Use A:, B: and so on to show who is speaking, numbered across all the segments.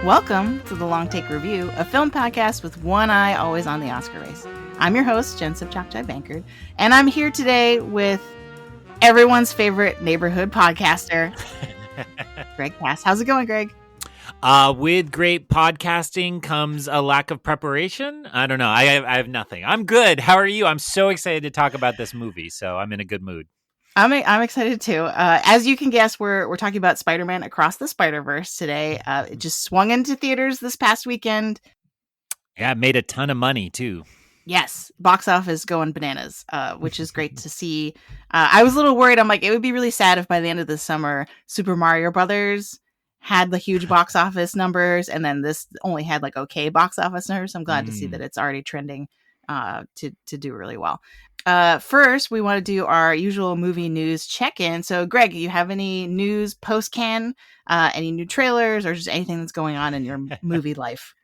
A: Welcome to the Long Take Review, a film podcast with one eye always on the Oscar race. I'm your host, Jen Sobchak-Bankard, and I'm here today with everyone's favorite neighborhood podcaster, Greg Cass. How's it going, Greg?
B: With great podcasting comes a lack of preparation. I don't know. I have nothing. I'm good. How are you? I'm so excited to talk about this movie, so I'm in a good mood.
A: I'm excited too. As you can guess, we're talking about Spider-Man Across the Spider-Verse today. It just swung into theaters this past weekend.
B: Yeah, it made a ton of money too.
A: Yes, box office going bananas, which is great to see. I was a little worried. I'm like, it would be really sad if by the end of the summer, Super Mario Brothers had the huge box office numbers, and then this only had like okay box office numbers. I'm glad to see that it's already trending to do really well. First, we want to do our usual movie news check-in. So, Greg, you have any news post-can, any new trailers, or just anything that's going on in your movie life?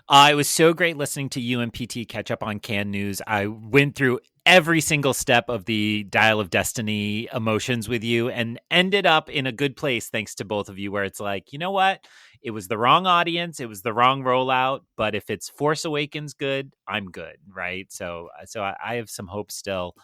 B: It was so great listening to you and PT catch up on Cannes news. I went through every single step of the Dial of Destiny emotions with you and ended up in a good place thanks to both of you, where it's like, you know what? It was the wrong audience. It was the wrong rollout. But if it's Force Awakens good, I'm good, right? So I have some hope still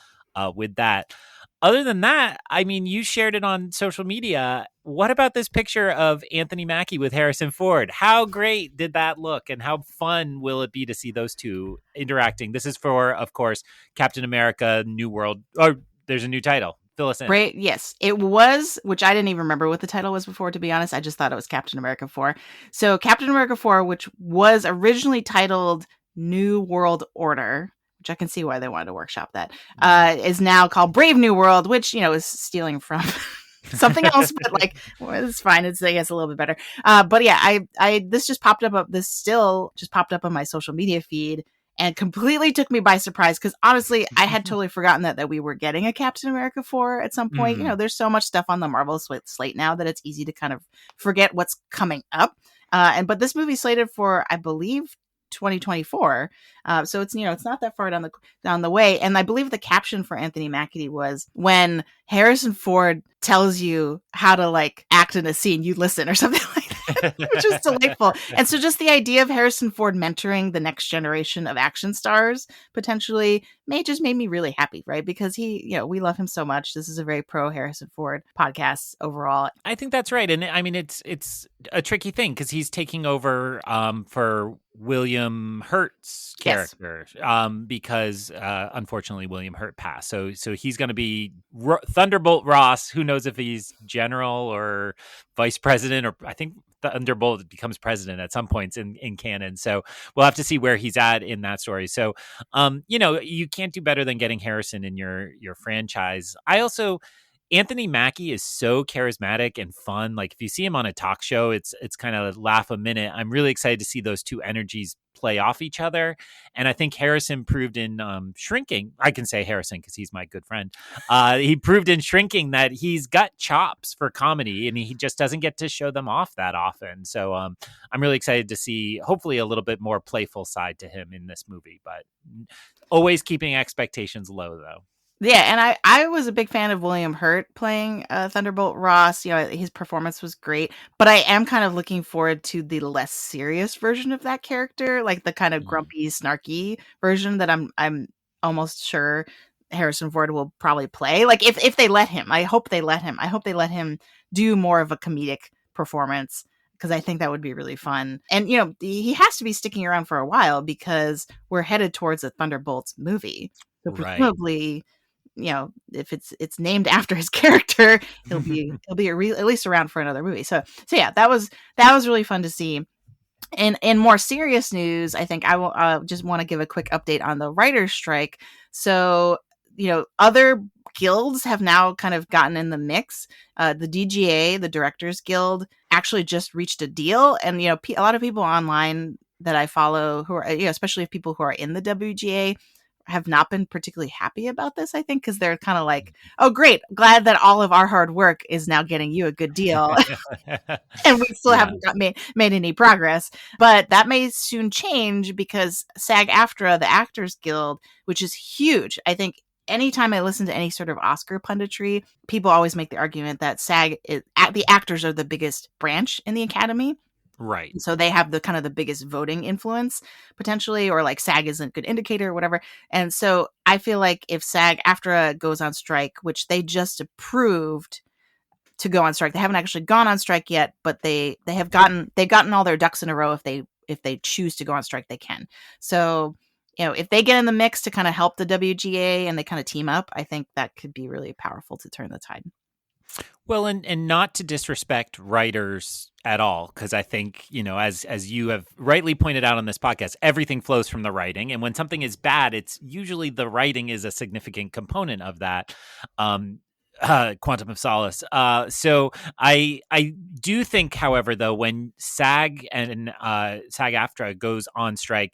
B: with that. Other than that, I mean, you shared it on social media. What about this picture of Anthony Mackie with Harrison Ford? How great did that look, and how fun will it be to see those two interacting? This is for, of course, Captain America: New World. Oh, there's a new title. Fill us in.
A: Right? Yes, it was, which I didn't even remember what the title was before, to be honest. I just thought it was Captain America 4. So Captain America 4, which was originally titled New World Order, which I can see why they wanted to workshop that, is now called Brave New World, which, is stealing from something else, but like, well, it's fine. It's, I guess, a little bit better. But yeah, this just popped up. This still just popped up on my social media feed and completely took me by surprise, because honestly, I had totally forgotten that we were getting a Captain America 4 at some point. There's so much stuff on the Marvel slate now that it's easy to kind of forget what's coming up. But this movie's slated for, I believe, 2024. So it's, it's not that far down the way. And I believe the caption for Anthony Mackie was, when Harrison Ford tells you how to like act in a scene, you listen, or something like that, which is delightful. And so just the idea of Harrison Ford mentoring the next generation of action stars potentially made me really happy, right? Because he, we love him so much. This is a very pro Harrison Ford podcast overall.
B: I think that's right. And I mean, it's a tricky thing because he's taking over for William Hurt's character, yes. Because unfortunately William Hurt passed. So he's going to be Thunderbolt Ross. Who knows if he's general or vice president, or I think Thunderbolt becomes president at some points in canon. So we'll have to see where he's at in that story. So, you can't do better than getting Harrison in your franchise. Anthony Mackie is so charismatic and fun. Like if you see him on a talk show, it's kind of laugh a minute. I'm really excited to see those two energies play off each other. And I think Harrison proved in Shrinking. I can say Harrison because he's my good friend. He proved in Shrinking that he's got chops for comedy, and he just doesn't get to show them off that often. So I'm really excited to see hopefully a little bit more playful side to him in this movie, but always keeping expectations low though.
A: Yeah, and I was a big fan of William Hurt playing Thunderbolt Ross. His performance was great, but I am kind of looking forward to the less serious version of that character, like the kind of grumpy, snarky version that I'm almost sure Harrison Ford will probably play. Like if they let him, I hope they let him do more of a comedic performance, because I think that would be really fun. And he has to be sticking around for a while because we're headed towards a Thunderbolts movie, so presumably. Right. If it's named after his character, he'll be at least around for another movie. So yeah, that was really fun to see. And in more serious news, I think I will just want to give a quick update on the writer's strike. So other guilds have now kind of gotten in the mix. The DGA, the Directors Guild, actually just reached a deal, and a lot of people online that I follow who are, especially people who are in the WGA, have not been particularly happy about this, I think, because they're kind of like, oh, great, glad that all of our hard work is now getting you a good deal. And we still haven't made any progress. But that may soon change, because SAG-AFTRA, the Actors Guild, which is huge, I think anytime I listen to any sort of Oscar punditry, people always make the argument that the actors are the biggest branch in the Academy.
B: Right.
A: So they have the kind of the biggest voting influence potentially, or like SAG isn't a good indicator or whatever. And so I feel like if SAG AFTRA goes on strike, which they just approved to go on strike, they haven't actually gone on strike yet, but they've gotten all their ducks in a row. If they choose to go on strike, they can. So, you know, if they get in the mix to kind of help the WGA and they kind of team up, I think that could be really powerful to turn the tide.
B: Well, and not to disrespect writers at all, because I think, you know, as you have rightly pointed out on this podcast, everything flows from the writing, and when something is bad, it's usually the writing is a significant component of that. Quantum of Solace. So I do think, however, though, when SAG and SAG-AFTRA goes on strike,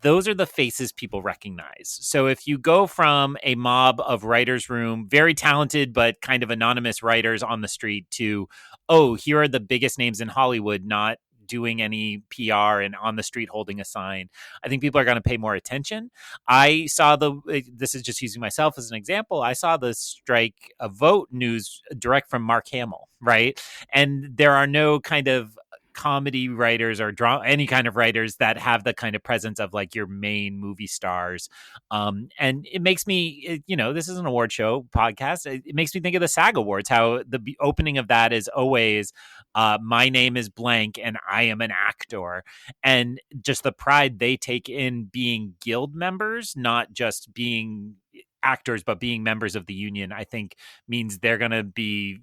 B: those are the faces people recognize. So if you go from a mob of writers' room, very talented but kind of anonymous writers on the street, to, oh, here are the biggest names in Hollywood not doing any PR and on the street holding a sign, I think people are going to pay more attention. This is just using myself as an example. I saw the strike vote news direct from Mark Hamill, right? And there are no kind of comedy writers or any kind of writers that have the kind of presence of like your main movie stars. And it makes me, you know, this is an award show podcast. It makes me think of the SAG Awards, how the opening of that is always, my name is blank and I am an actor. And just the pride they take in being guild members, not just being actors, but being members of the union, I think means they're going to be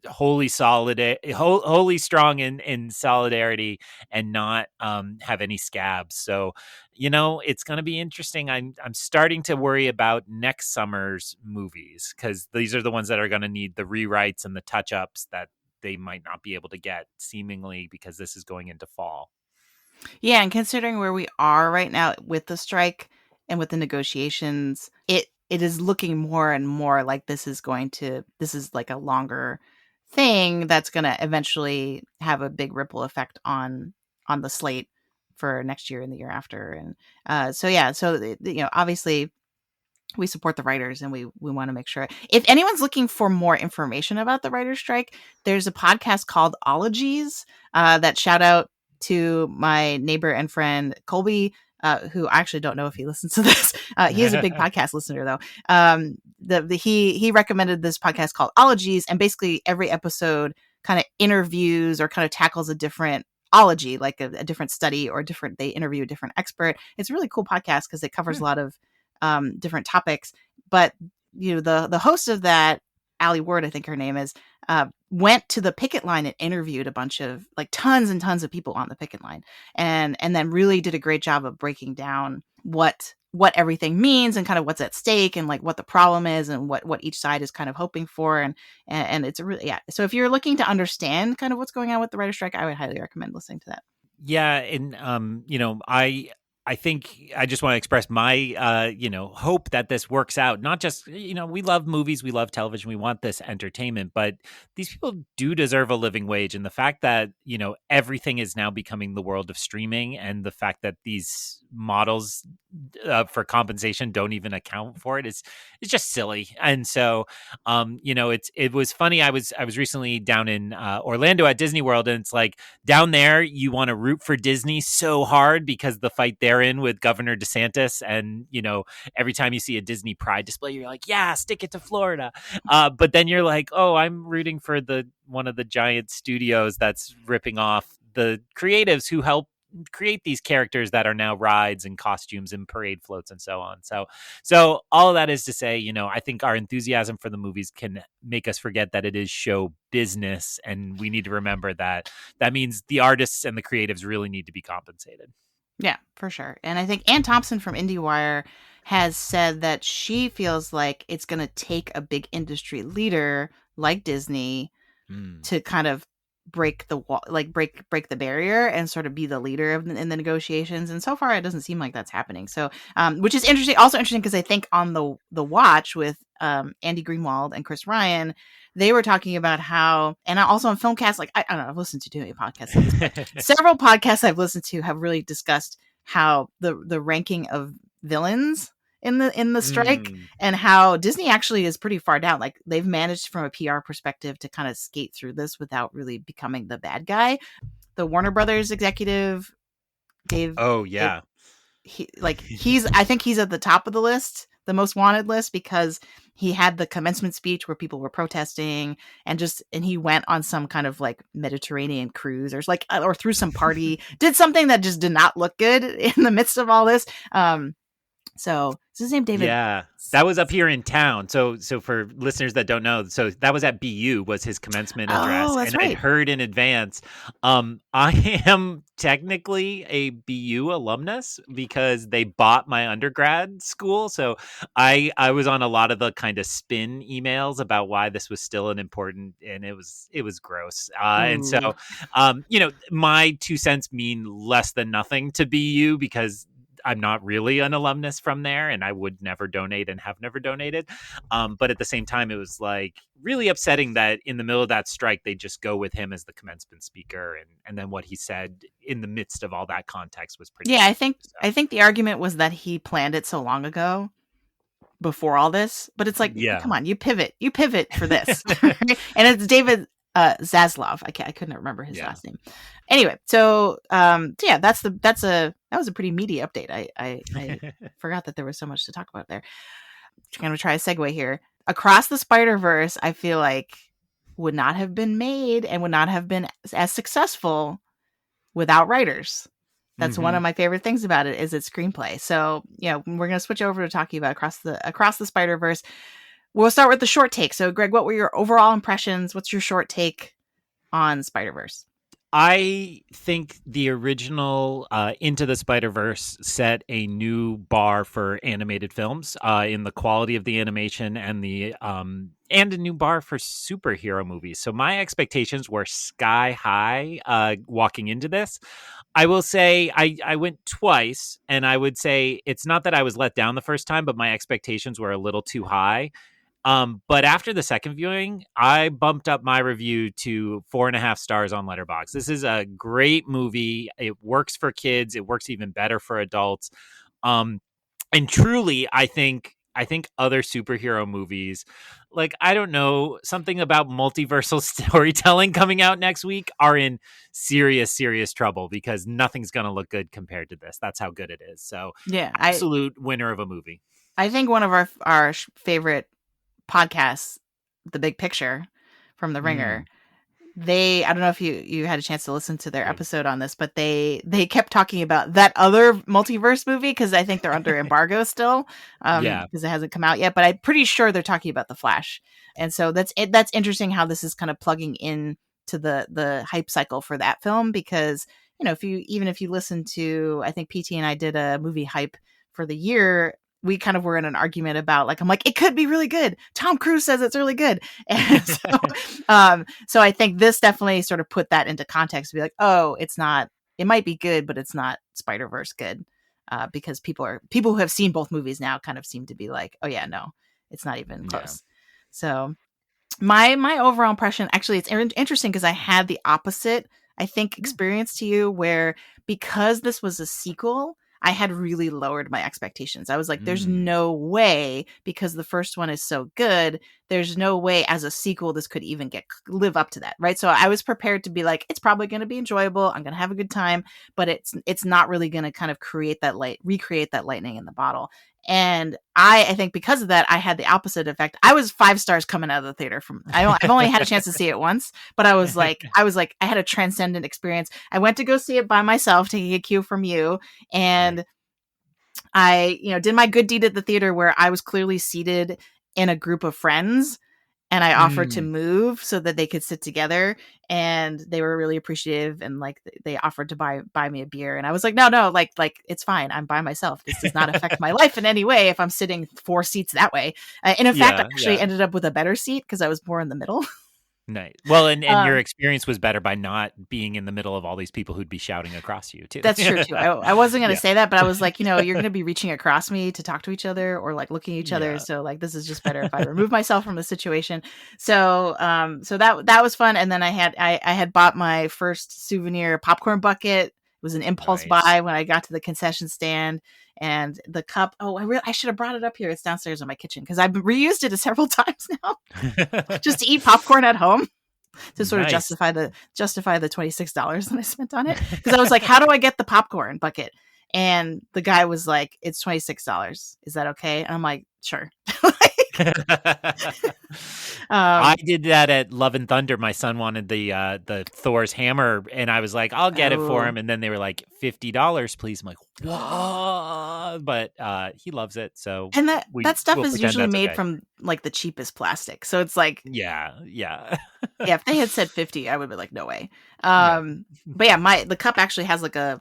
B: wholly wholly strong in solidarity and not have any scabs. So, you know, it's going to be interesting. I'm starting to worry about next summer's movies, because these are the ones that are going to need the rewrites and the touch ups that they might not be able to get, seemingly because this is going into fall.
A: Yeah, and considering where we are right now with the strike and with the negotiations, it is looking more and more like this is like a longer thing that's going to eventually have a big ripple effect on the slate for next year and the year after. And so yeah, so you know, obviously we support the writers, and we want to make sure if anyone's looking for more information about the writer's strike, there's a podcast called Ologies, that shout out to my neighbor and friend Colby, who I actually don't know if he listens to this. He is a big podcast listener though. He recommended this podcast called Ologies, and basically every episode kind of interviews or kind of tackles a different ology, like a different study, or they interview a different expert. It's a really cool podcast because it covers a lot of different topics. But you know, the host of that, Allie Ward, I think her name is, went to the picket line and interviewed a bunch of like tons and tons of people on the picket line, and then really did a great job of breaking down what everything means and kind of what's at stake, and like what the problem is, and what each side is kind of hoping for. And it's a really, yeah. So if you're looking to understand kind of what's going on with the writer strike, I would highly recommend listening to that.
B: Yeah, and you know, I think I just want to express my you know, hope that this works out. Not just, you know, we love movies, we love television, we want this entertainment, but these people do deserve a living wage. And the fact that, you know, everything is now becoming the world of streaming, and the fact that these models for compensation don't even account for it is just silly. And so, you know, it was funny. I was recently down in Orlando at Disney World, and it's like, down there, you want to root for Disney so hard because the fight they're in with Governor DeSantis. And, you know, every time you see a Disney Pride display, you're like, yeah, stick it to Florida. But then you're like, oh, I'm rooting for one of the giant studios that's ripping off the creatives who help create these characters that are now rides and costumes and parade floats and so on. So all of that is to say, you know, I think our enthusiasm for the movies can make us forget that it is show business, and we need to remember that means the artists and the creatives really need to be compensated.
A: Yeah, for sure. And I think Ann Thompson from IndieWire has said that she feels like it's going to take a big industry leader like Disney to kind of break the wall, like break the barrier, and sort of be the leader in the negotiations. And so far, it doesn't seem like that's happening. So, which is interesting. Also interesting because I think on the watch with Andy Greenwald and Chris Ryan, they were talking about how, and also on Filmcast, like I don't know, I've listened to too many podcasts on this, but several podcasts I've listened to have really discussed how the ranking of villains in the strike, and how Disney actually is pretty far down. Like they've managed from a PR perspective to kind of skate through this without really becoming the bad guy. the Warner Brothers executive, Dave.
B: Oh
A: Dave
B: yeah.
A: I think he's at the top of the list, the most wanted list, because he had the commencement speech where people were protesting, and he went on some kind of like Mediterranean cruise or through some party, did something that just did not look good in the midst of all this. So is his name David?
B: Yeah. That was up here in town. So for listeners that don't know, so that was at BU was his commencement
A: Oh,
B: address,
A: that's
B: and I'd
A: right.
B: heard in advance. I am technically a BU alumnus because they bought my undergrad school. So I was on a lot of the kind of spin emails about why this was still an important, and it was gross. And so
A: Ooh.
B: my 2 cents mean less than nothing to BU because I'm not really an alumnus from there, and I would never donate and have never donated. But at the same time, it was like really upsetting that in the middle of that strike, they just go with him as the commencement speaker, and then what he said in the midst of all that context was pretty
A: Yeah,
B: shitty.
A: I
B: So
A: think the argument was that he planned it so long ago before all this, but it's like, come
B: yeah.
A: on, you pivot for this. And it's David Zaslav. I couldn't remember his
B: Yeah.
A: last name. Anyway, so yeah, that was a pretty meaty update. I forgot that there was so much to talk about there. Kind of try a segue here. Across the Spider-Verse, I feel like would not have been made and would not have been as successful without writers. That's one
B: hmm
A: of my favorite things about it is its screenplay. So, we're going to switch over to talking about across the Spider-Verse. We'll start with the short take. So, Greg, what were your overall impressions? What's your short take on Spider-Verse?
B: I think the original Into the Spider-Verse set a new bar for animated films in the quality of the animation and a new bar for superhero movies. So my expectations were sky high walking into this. I will say I went twice, and I would say it's not that I was let down the first time, but my expectations were a little too high. But after the second viewing, I bumped up my review to 4.5 stars on Letterboxd. This is a great movie. It works for kids. It works even better for adults. Um, and truly, I think other superhero movies, like I don't know, something about multiversal storytelling coming out next week, are in serious, serious trouble because nothing's going to look good compared to this. That's how good it is. So,
A: Yeah,
B: absolute winner of a movie.
A: I think one of our favorite podcasts, The Big Picture from The Ringer,
B: Mm,
A: I don't know if you had a chance to listen to their
B: yeah.
A: episode on this, but they kept talking about that other multiverse movie because I think they're under embargo still,
B: Yeah.
A: because it hasn't come out yet, but I'm pretty sure they're talking about The Flash. And so that's interesting how this is kind of plugging in to the hype cycle for that film, because if you listen to, I think PT and I did a movie hype for the year, we kind of were in an argument about, like, I'm like, it could be really good. Tom Cruise says it's really good. And so I think this definitely sort of put that into context to be like, oh, it might be good, but it's not Spider-Verse good. Because people who have seen both movies now kind of seem to be like, oh yeah, no, it's not even
B: Yeah.
A: close. So my overall impression, actually, it's interesting because I had the opposite, I think, experience to you, where because this was a sequel, I had really lowered my expectations. I was like, there's
B: Mm,
A: no way, because the first one is so good, there's no way as a sequel this could even live up to that, right? So I was prepared to be like, it's probably going to be enjoyable, I'm going to have a good time, but it's not really going to kind of recreate that lightning in the bottle. And I think because of that, I had the opposite effect. I was 5 stars coming out of the theater I've only had a chance to see it once, but I was like, I had a transcendent experience. I went to go see it by myself, taking a cue from you.
B: right.
A: And I, did my good deed at the theater where I was clearly seated in a group of friends, and I offered to
B: Mm,
A: move so that they could sit together, and they were really appreciative, and like they offered to buy me a beer, and I was like, no, like it's fine, I'm by myself, this does not affect my life in any way if I'm sitting 4 seats that way. And in fact, I
B: yeah,
A: actually
B: yeah.
A: ended up with a better seat because I was more in the middle.
B: Nice. Well, and your
A: um
B: experience was better by not being in the middle of all these people who'd be shouting across you too.
A: That's true too. I wasn't going to
B: Yeah.
A: say that, but I was like, you're going to be reaching across me to talk to each other or like looking at each other.
B: Yeah.
A: So like, this is just better if I remove myself from the situation. So that was fun. And then I had bought my first souvenir popcorn bucket. It was an impulse
B: Nice.
A: buy when I got to the concession stand, and the cup. Oh, I should have brought it up here. It's downstairs in my kitchen because I've reused it several times now just to eat popcorn at home. to sort of
B: Nice.
A: justify the $26 that I spent on it. Because I was like, how do I get the popcorn bucket? And the guy was like, it's $26. Is that okay? And I'm like, sure.
B: I
A: um,
B: did that at Love and Thunder. My son wanted the Thor's hammer, and I was like, "I'll get it for
A: oh,
B: him." And then they were like, $50, please. I'm like, "What?" But he loves it, so
A: and that stuff
B: we'll
A: is
B: pretend
A: usually
B: that's
A: made
B: okay.
A: from like the cheapest plastic. So it's like,
B: Yeah, yeah,
A: yeah, if they had said 50, I would be like, no way.
B: yeah.
A: But yeah, the cup actually has like a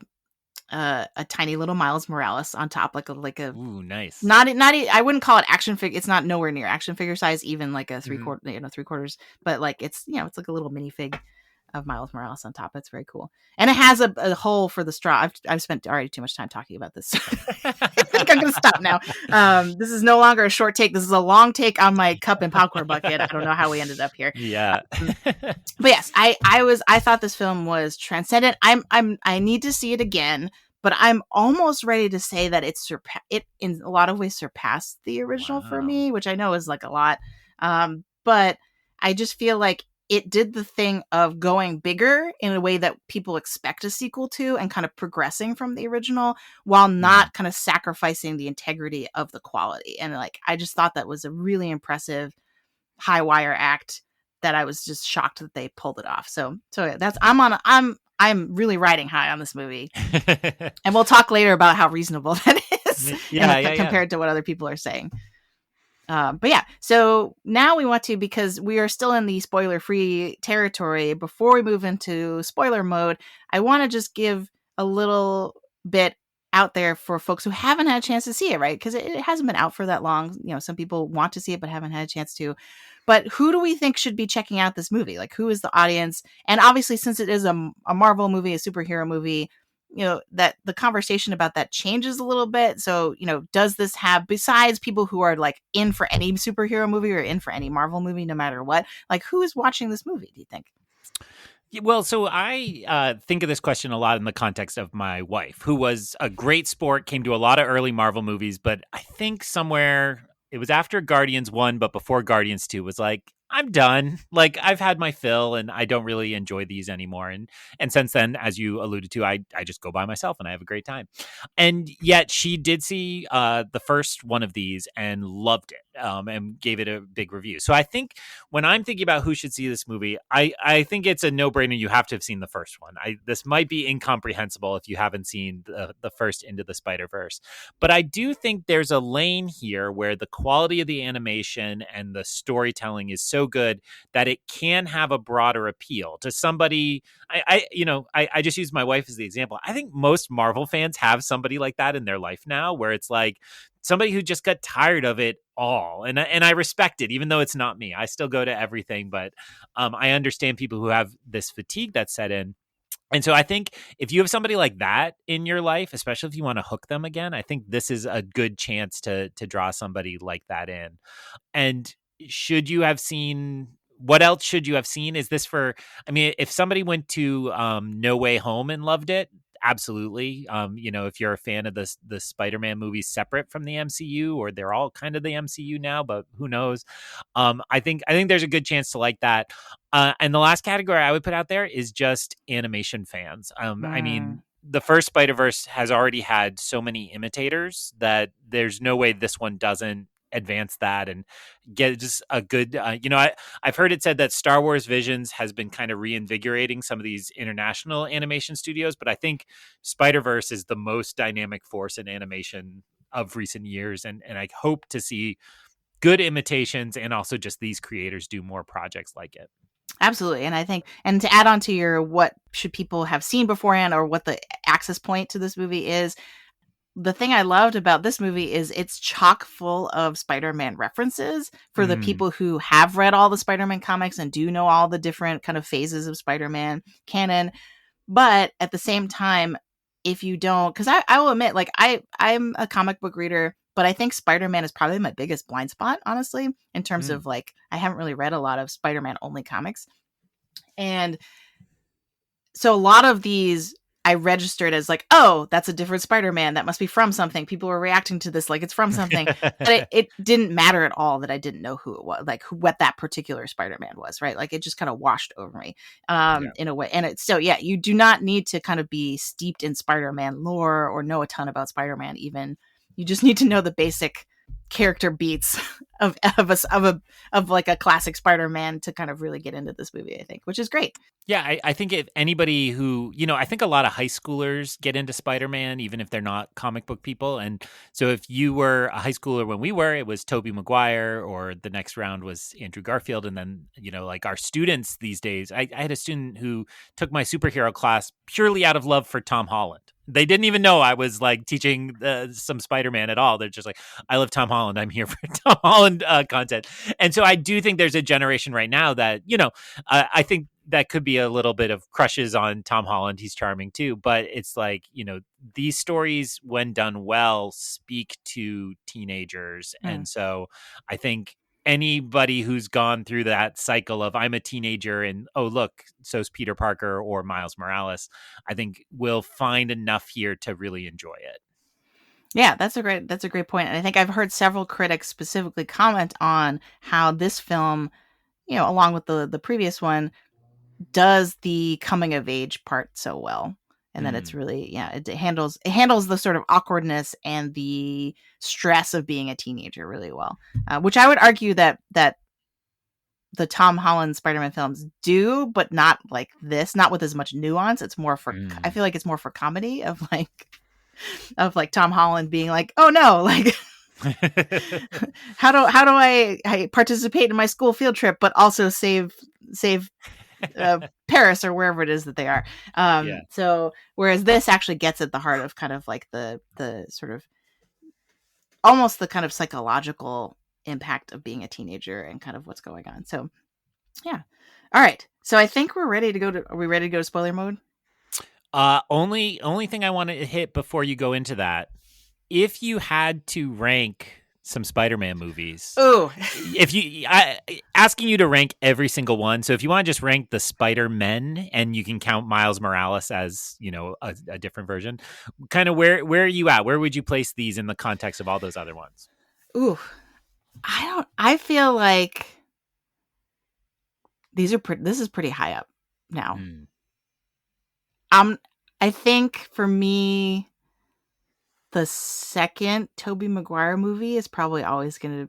A: tiny little Miles Morales on top, like a
B: Ooh, nice.
A: not I wouldn't call it action figure. It's not nowhere near action figure size, even like a
B: Hmm.
A: three quarters. But like it's like a little minifig of Miles Morales on top. It's very cool, and it has a hole for the straw. I've spent already too much time talking about this. I think I'm gonna stop now. This is no longer a short take. This is a long take on my cup and popcorn bucket. I don't know how we ended up here.
B: Yeah.
A: Um, but yes, I thought this film was transcendent. I need to see it again, but I'm almost ready to say that it in a lot of ways surpassed the original for
B: Wow.
A: me, which I know is like a lot. But I just feel like it did the thing of going bigger in a way that people expect a sequel to, and kind of progressing from the original while
B: Mm.
A: not kind of sacrificing the integrity of the quality. And like I just thought that was a really impressive high wire act that I was just shocked that they pulled it off. So yeah, I'm really riding high on this movie, and we'll talk later about how reasonable that is
B: Yeah, yeah, yeah.
A: compared to what other people are saying. But yeah, so now we want to, because we are still in the spoiler free territory, before we move into spoiler mode, I want to just give a little bit out there for folks who haven't had a chance to see it, right? Because it hasn't been out for that long. Some people want to see it but haven't had a chance to. But who do we think should be checking out this movie? Like, who is the audience? And obviously, since it is a Marvel movie, a superhero movie, that the conversation about that changes a little bit. So does this have, besides people who are like in for any superhero movie or in for any Marvel movie no matter what, like who is watching this movie, do you think?
B: Well, so I think of this question a lot in the context of my wife, who was a great sport, came to a lot of early Marvel movies, but I think somewhere it was after Guardians 1, but before Guardians 2 was like, I'm done. Like I've had my fill and I don't really enjoy these anymore. And since then, as you alluded to, I just go by myself and I have a great time. And yet she did see the first one of these and loved it, and gave it a big review. So I think when I'm thinking about who should see this movie, I think it's a no brainer. You have to have seen the first one. This might be incomprehensible if you haven't seen the first Into the Spider-Verse, but I do think there's a lane here where the quality of the animation and the storytelling is so good that it can have a broader appeal to somebody. I just use my wife as the example. I think most Marvel fans have somebody like that in their life now, where it's like somebody who just got tired of it all, and I respect it, even though it's not me. I still go to everything, but I understand people who have this fatigue that set in. And so I think if you have somebody like that in your life, especially if you want to hook them again, I think this is a good chance to draw somebody like that in. And should you have seen, what else should you have seen? Is this for, I mean, if somebody went to No Way Home and loved it, absolutely. If you're a fan of the Spider-Man movies separate from the MCU, or they're all kind of the MCU now, but who knows? I think there's a good chance to like that. And the last category I would put out there is just animation fans. I mean,
A: Mm,
B: the first Spider-Verse has already had so many imitators that there's no way this one doesn't advance that and get just a good I've heard it said that Star Wars Visions has been kind of reinvigorating some of these international animation studios, but I think Spider-Verse is the most dynamic force in animation of recent years, and I hope to see good imitations and also just these creators do more projects like it.
A: absolutely. And I think, and to add on to your what should people have seen beforehand, or what the access point to this movie is, the thing I loved about this movie is it's chock full of Spider-Man references for the
B: Mm,
A: people who have read all the Spider-Man comics and do know all the different kind of phases of Spider-Man canon. But at the same time, if you don't, because I will admit, like I'm a comic book reader, but I think Spider-Man is probably my biggest blind spot, honestly, in terms
B: mm,
A: of like I haven't really read a lot of Spider-Man only comics. And so a lot of these I registered as like, oh, that's a different Spider-Man. That must be from something. People were reacting to this like it's from something. But it didn't matter at all that I didn't know who it was, like what that particular Spider-Man was, right? Like it just kind of washed over me
B: Yeah.
A: in a way. And it's so, yeah, you do not need to kind of be steeped in Spider-Man lore or know a ton about Spider-Man even. You just need to know the basic character beats of like a classic Spider-Man to kind of really get into this movie, I think, which is great.
B: Yeah, I think if anybody who, I think a lot of high schoolers get into Spider-Man, even if they're not comic book people. And so if you were a high schooler when we were, it was Tobey Maguire, or the next round was Andrew Garfield. And then, like our students these days, I had a student who took my superhero class purely out of love for Tom Holland. They didn't even know I was like teaching some Spider-Man at all. They're just like, I love Tom Holland. I'm here for Tom Holland content. And so I do think there's a generation right now that, I think that could be a little bit of crushes on Tom Holland. He's charming too, but it's like, these stories, when done well, speak to teenagers.
A: Mm.
B: And so I think anybody who's gone through that cycle of I'm a teenager and, oh, look, so's Peter Parker or Miles Morales, I think will find enough here to really enjoy it.
A: Yeah, that's a great point. And I think I've heard several critics specifically comment on how this film, along with the previous one, does the coming of age part so well. And then it's really, it handles the sort of awkwardness and the stress of being a teenager really well, which I would argue that the Tom Holland Spider-Man films do, but not like this, not with as much nuance. It's more for, I feel like it's more for comedy of like Tom Holland being like, oh no, like how do I participate in my school field trip, but also save Paris or wherever it is that they are.
B: Yeah.
A: So whereas this actually gets at the heart of kind of like the sort of almost the kind of psychological impact of being a teenager and kind of what's going on. So yeah. All right. So I think we're ready to go to, are we ready to go to spoiler mode?
B: Only thing I want to hit before you go into that, if you had to rank some Spider-Man movies,
A: Ooh.
B: asking you to rank every single one. So if you want to just rank the Spider-Men, and you can count Miles Morales as, a different version, kind of where are you at? Where would you place these in the context of all those other ones?
A: Ooh. I feel like this is pretty high up now. I think for me, the second Tobey Maguire movie is probably always gonna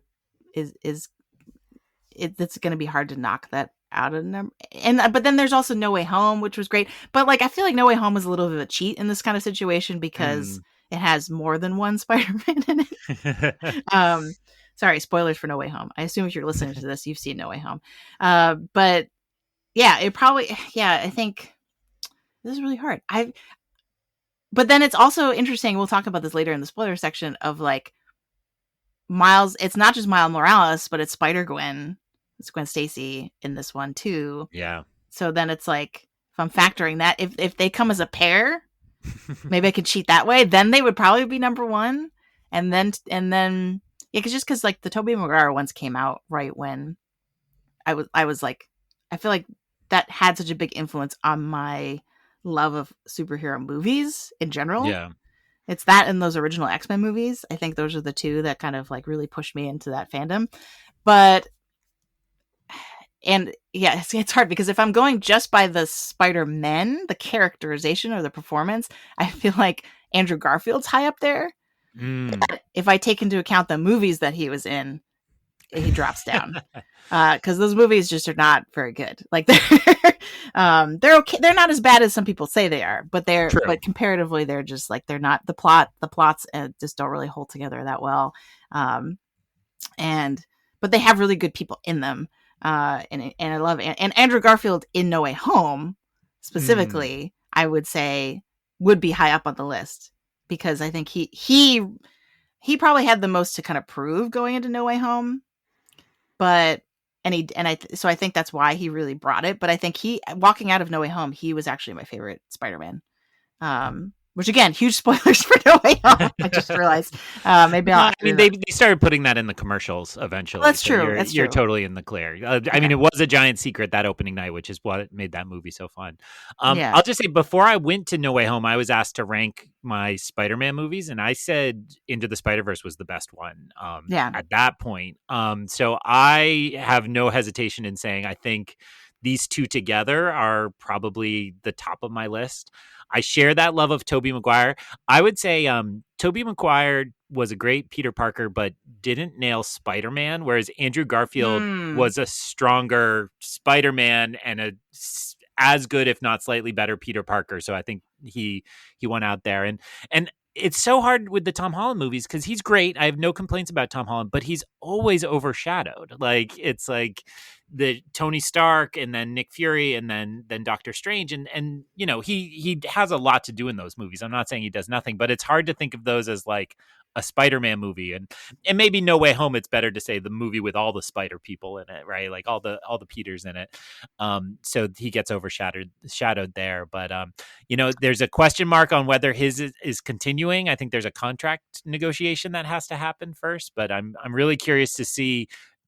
A: it's gonna be hard to knock that out of them. And but then there's also No Way Home, which was great. But like I feel like No Way Home was a little bit of a cheat in this kind of situation because it has more than one Spider-Man in it. Sorry, spoilers for No Way Home. I assume if you're listening to this, you've seen No Way Home. But yeah, I think this is really hard. But then it's also interesting. We'll talk about this later in the spoiler section of like Miles. It's not just Miles Morales, but it's Spider-Gwen. It's Gwen Stacy in this one too.
B: Yeah.
A: So then it's like, if I'm factoring that, if they come as a pair, maybe I could cheat that way. Then they would probably be number one. And then yeah, because like the Tobey Maguire ones came out right when I was like, I feel like that had such a big influence on my love of superhero movies in general.
B: Yeah.
A: It's that and those original X-Men movies. I think those are the two that kind of like really pushed me into that fandom. But and yeah, it's hard because if I'm going just by the Spider-Men, the characterization or the performance, I feel like Andrew Garfield's high up there. But if I take into account the movies that he was in, he drops down. Because those movies just are not very good. Like they're okay. They're not as bad as some people say they are, but but comparatively, they're just like they're not the plots just don't really hold together that well. But they have really good people in them. And I love and Andrew Garfield in No Way Home specifically, I would say would be high up on the list because I think he probably had the most to kind of prove going into No Way Home. But so I think that's why he really brought it. But I think walking out of No Way Home, he was actually my favorite Spider-Man. Which again, huge spoilers for No Way Home. I just realized. Maybe
B: No,
A: I'll
B: I
A: edit
B: mean
A: it out.
B: they started putting that in the commercials eventually,
A: That's
B: so
A: true. That's
B: you're
A: true.
B: totally in the clear. I mean,
A: Okay.
B: it was a giant secret that opening night, which is what made that movie so fun.
A: Yeah.
B: I'll just say before I went to No Way Home, I was asked to rank my Spider-Man movies, and I said Into the Spider-Verse was the best one.
A: Yeah.
B: At that point, so I have no hesitation in saying I think these two together are probably the top of my list. I share that love of Tobey Maguire. I would say Tobey Maguire was a great Peter Parker, but didn't nail Spider-Man, whereas Andrew Garfield
A: Hmm.
B: was a stronger Spider-Man and as good, if not slightly better, Peter Parker. So I think he went out there, and it's so hard with the Tom Holland movies because he's great. I have no complaints about Tom Holland, but he's always overshadowed. Like it's like the Tony Stark and then Nick Fury and then Doctor Strange and you know he has a lot to do in those movies. I'm not saying he does nothing, but it's hard to think of those as like a Spider-Man movie and maybe No Way Home it's better to say the movie with all the Spider people in it, right? Like all the Peters in it. So he gets shadowed there, but you know, there's a question mark on whether his is continuing. I think there's a contract negotiation that has to happen first, but I'm really curious to see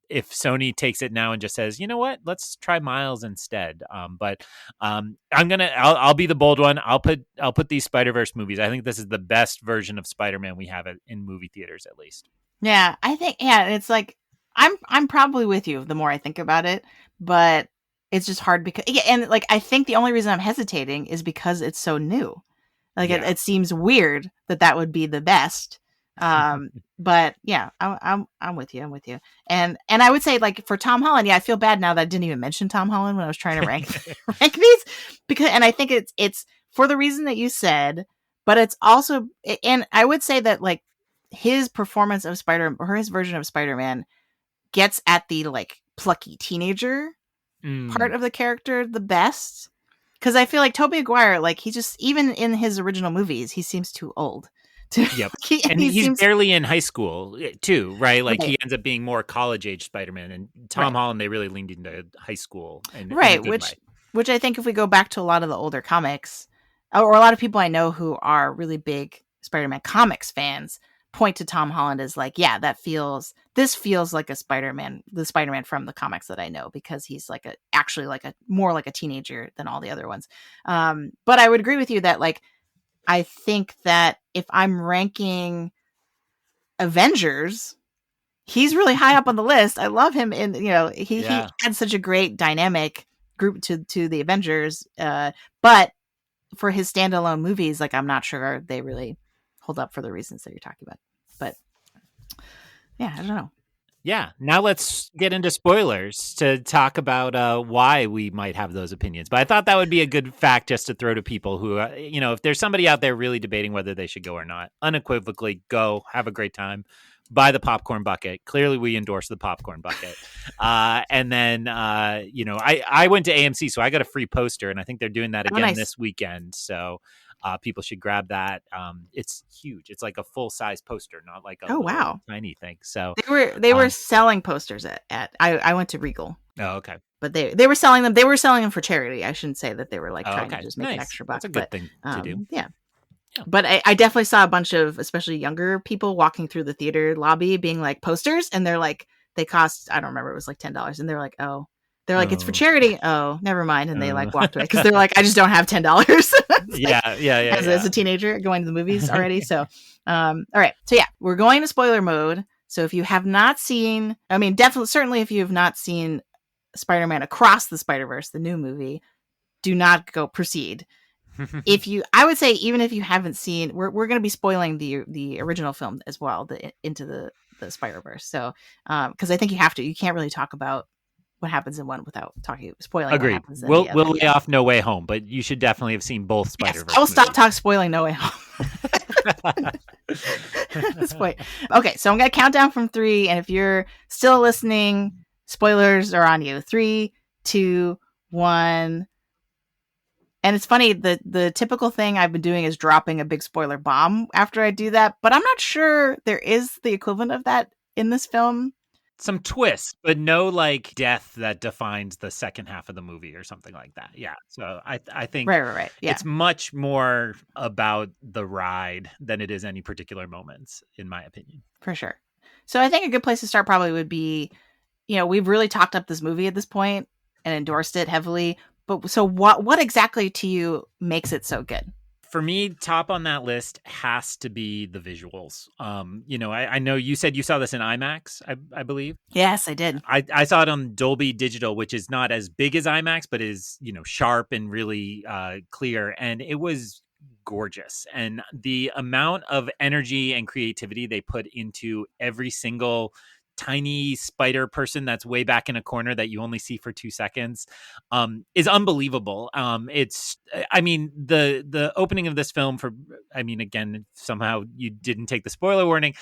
B: if Sony takes it now and just says, you know what, let's try Miles instead. But I'll be the bold one. I'll put these Spider-Verse movies. I think this is the best version of Spider-Man we have in movie theaters, at least.
A: Yeah. I think. Yeah. It's like I'm probably with you the more I think about it, but it's just hard because yeah, and like I think the only reason I'm hesitating is because it's so new. Like
B: Yeah.
A: it seems weird that that would be the best. But yeah, I'm with you. I'm with you. And I would say like for Tom Holland, yeah, I feel bad now that I didn't even mention Tom Holland when I was trying to rank rank these because and I think it's for the reason that you said, but it's also and I would say that like his performance of Spider or his version of Spider-Man gets at the like plucky teenager part
B: Mm,
A: of the character the best because I feel like Tobey Maguire, like he just even in his original movies, he seems too old. To
B: yep. And
A: he
B: he's
A: seems
B: barely in high school too, right? Like
A: right,
B: he ends up being more college age Spider-Man, and Tom
A: right,
B: Holland they really leaned into high school in a
A: right.
B: good way.
A: Which I think if we go back to a lot of the older comics, or a lot of people I know who are really big Spider-Man comics fans, point to Tom Holland as like, yeah, this feels like a Spider-Man, the Spider-Man from the comics that I know because he's like a actually like a more like a teenager than all the other ones. But I would agree with you that like I think that if I'm ranking Avengers, he's really high up on the list. I love him in he
B: Yeah.
A: had such a great dynamic group to the Avengers. But for his standalone movies, like I'm not sure they really hold up for the reasons that you're talking about. But yeah, I don't know.
B: Yeah. Now let's get into spoilers to talk about why we might have those opinions. But I thought that would be a good fact just to throw to people who, if there's somebody out there really debating whether they should go or not, unequivocally go, have a great time, buy the popcorn bucket. Clearly, we endorse the popcorn bucket. And then, I went to AMC, so I got a free poster, and I think they're doing that
A: Oh,
B: again
A: nice.
B: this weekend. So people should grab that. It's huge. It's like a full size poster, not like a
A: Oh
B: little
A: wow.
B: tiny thing. So,
A: They were
B: um,
A: selling posters at I went to Regal,
B: oh, okay.
A: but they were selling them. They were selling them for charity. I shouldn't say that they were like
B: Oh,
A: trying to
B: okay.
A: just make an
B: Nice.
A: extra
B: That's
A: buck,
B: a good
A: but
B: thing to do.
A: yeah.
B: Yeah.
A: But I definitely saw a bunch of especially younger people walking through the theater lobby being like posters and they're like they cost I don't remember it was like $10 and they're like oh they're like it's for
B: Oh.
A: charity oh never mind and they
B: Uh,
A: like walked away because they're like I just don't have $10 it's like
B: yeah, yeah, yeah,
A: as a
B: yeah.
A: teenager going to the movies already so all right so yeah we're going to spoiler mode so if you have not seen I mean definitely certainly if you have not seen Spider-Man Across the Spider-Verse the new movie do not go proceed if you I would say even if you haven't seen we're going to be spoiling the original film as well the into the Spider-Verse so because I think you can't really talk about what happens in one without talking spoiling what
B: Agreed.
A: happens in
B: We'll
A: the other
B: we'll lay
A: yeah
B: off No Way Home, but you should definitely have seen both
A: yes I
B: Spider-Verse
A: will stop
B: movies.
A: spoiling No Way Home at this point okay so I'm going to count down from 3 and if you're still listening spoilers are on you 3 2 1 and it's funny, the typical thing I've been doing is dropping a big spoiler bomb after I do that, but I'm not sure there is the equivalent of that in this film.
B: some twists, but no like death that defines the second half of the movie or something like that. Yeah. So I think
A: Right. Yeah,
B: it's much more about the ride than it is any particular moments, in my opinion.
A: for sure. So I think a good place to start probably would be, we've really talked up this movie at this point and endorsed it heavily. But so what exactly to you makes it so good?
B: For me, top on that list has to be the visuals. I know you said you saw this in IMAX, I believe.
A: Yes, I did.
B: I saw it on Dolby Digital, which is not as big as IMAX, but is sharp and really clear, and it was gorgeous. And the amount of energy and creativity they put into every single tiny spider person that's way back in a corner that you only see for 2 seconds is unbelievable. I mean, the opening of this film again, somehow you didn't take the spoiler warning.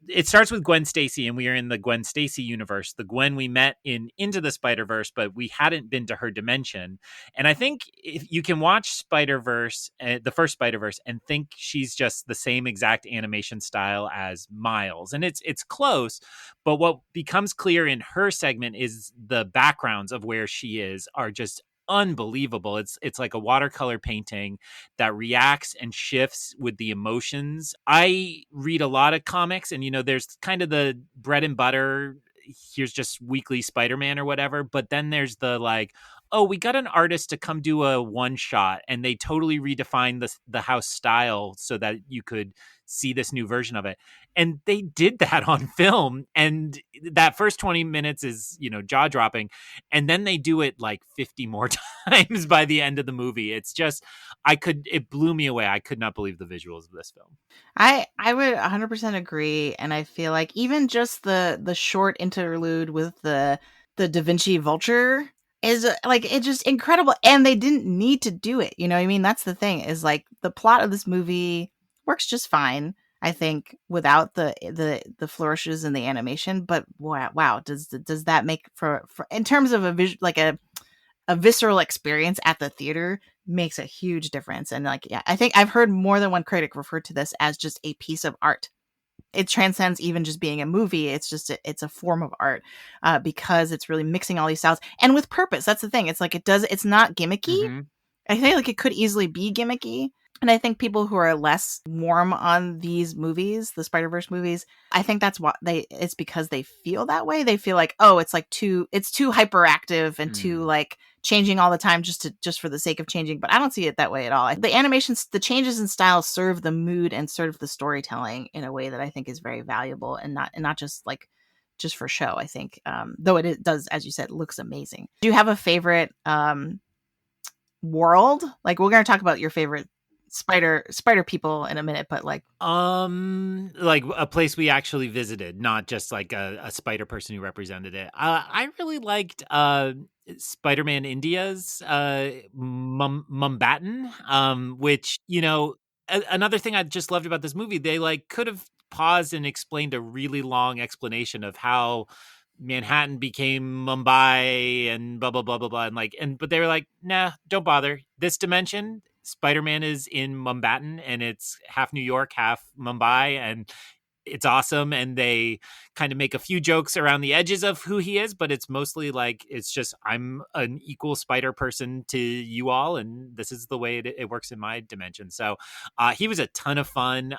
B: It starts with Gwen Stacy, and we are in the Gwen Stacy universe, the Gwen we met in Into the Spider-Verse, but we hadn't been to her dimension. And I think if you can watch Spider-Verse, the first Spider-Verse, and think she's just the same exact animation style as Miles, and it's close. But what becomes clear in her segment is the backgrounds of where she is are just unbelievable. It's like a watercolor painting that reacts and shifts with the emotions. I read a lot of comics, and there's kind of the bread and butter, here's just weekly Spider-Man or whatever, but then there's the like, oh, we got an artist to come do a one shot, and they totally redefined the house style so that you could see this new version of it. And they did that on film, and that first 20 minutes is jaw dropping, and then they do it like 50 more times by the end of the movie. It's just, it blew me away. I could not believe the visuals of this film.
A: I would 100% agree, and I feel like even just the short interlude with the Da Vinci Vulture is like, it's just incredible, and they didn't need to do it. You know what I mean? That's the thing, is like the plot of this movie works just fine, I think, without the flourishes in the animation. But wow, does that make for in terms of a visceral experience at the theater, makes a huge difference. And like, yeah, I think I've heard more than one critic refer to this as just a piece of art. It transcends even just being a movie. It's just it's a form of art, because it's really mixing all these styles and with purpose. That's the thing. It's like it's not gimmicky.
B: Mm-hmm.
A: I feel like it could easily be gimmicky. And I think people who are less warm on these movies, the Spider-Verse movies, I think that's why it's because they feel that way. They feel like, oh, it's too hyperactive and too like changing all the time just for the sake of changing. But I don't see it that way at all. The animations, the changes in style serve the mood and serve the storytelling in a way that I think is very valuable, and not just like just for show. I think, though it does, as you said, looks amazing. Do you have a favorite world? Like, we're going to talk about your favorite spider people in a minute, but like
B: a place we actually visited, not just like a spider person who represented it. I really liked Spider-Man India's Mumbattan, which another thing I just loved about this movie, they like could have paused and explained a really long explanation of how Manhattan became Mumbai and blah blah blah blah blah, but they were like, nah, don't bother. This dimension, Spider-Man is in Mumbattan, and it's half New York, half Mumbai, and it's awesome. And they kind of make a few jokes around the edges of who he is, but it's mostly like, it's just, I'm an equal spider person to you all, and this is the way it works in my dimension. So he was a ton of fun.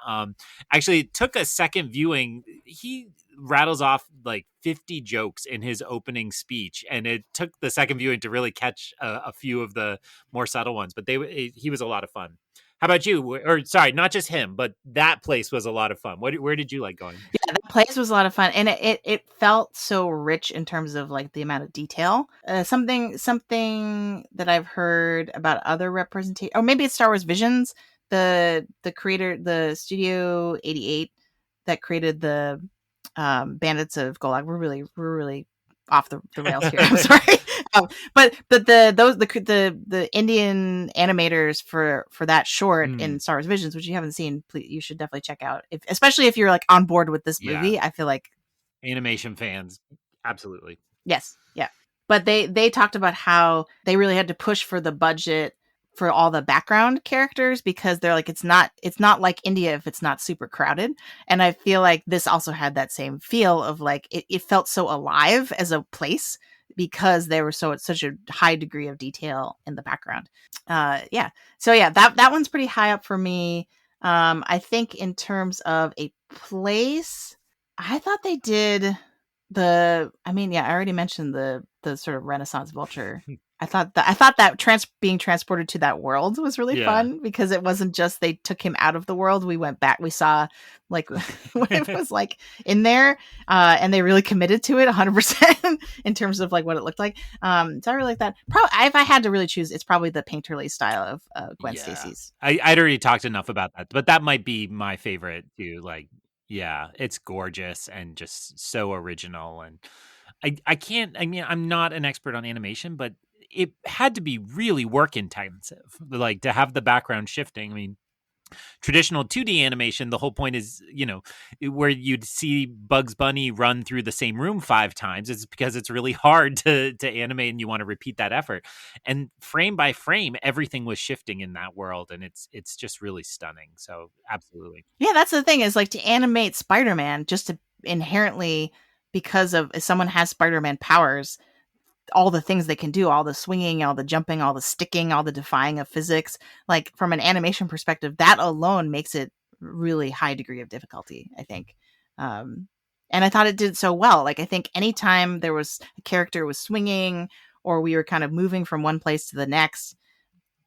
B: Actually, it took a second viewing. He rattles off like 50 jokes in his opening speech, and it took the second viewing to really catch a few of the more subtle ones, but he was a lot of fun. How about you? Or sorry, not just him, but that place was a lot of fun. Where did you like going?
A: Yeah, that place was a lot of fun, and it felt so rich in terms of like the amount of detail. Something that I've heard about other representation, or maybe it's Star Wars Visions, the creator, the Studio 88 that created the Bandits of Golak. We're really off the rails here. I'm sorry. But the Indian animators for that short in Star Wars Visions, which you haven't seen, please, you should definitely check out. Especially if you're like on board with this movie, I feel like
B: animation fans, absolutely.
A: Yes, yeah. But they talked about how they really had to push for the budget for all the background characters, because they're like, it's not like India if it's not super crowded. And I feel like this also had that same feel of like it felt so alive as a place because there was such a high degree of detail in the background. Yeah. So yeah, that one's pretty high up for me. I think in terms of a place, I thought they did I mean, yeah, I already mentioned the sort of Renaissance vulture. I thought that being transported to that world was really
B: Yeah.
A: fun, because it wasn't just they took him out of the world. We went back. We saw like what it was like in there, and they really committed to it 100% in terms of like what it looked like. So I really like that. Probably, if I had to really choose, it's probably the painterly style of Gwen
B: Yeah.
A: Stacy's.
B: I'd already talked enough about that, but that might be my favorite too. Like, yeah, it's gorgeous and just so original. And I can't, I mean, I'm not an expert on animation, but it had to be really work intensive, like to have the background shifting. I mean, traditional 2D animation, the whole point is, where you'd see Bugs Bunny run through the same room 5 times. It's because it's really hard to animate and you want to repeat that effort. And frame by frame, everything was shifting in that world, and it's just really stunning. So absolutely.
A: Yeah, that's the thing, is like to animate Spider-Man just to inherently, because of if someone has Spider-Man powers, all the things they can do, all the swinging, all the jumping, all the sticking, all the defying of physics, like from an animation perspective, that alone makes it really high degree of difficulty, I think. Um, and I thought it did so well. Like, I think anytime there was a character was swinging, or we were kind of moving from one place to the next,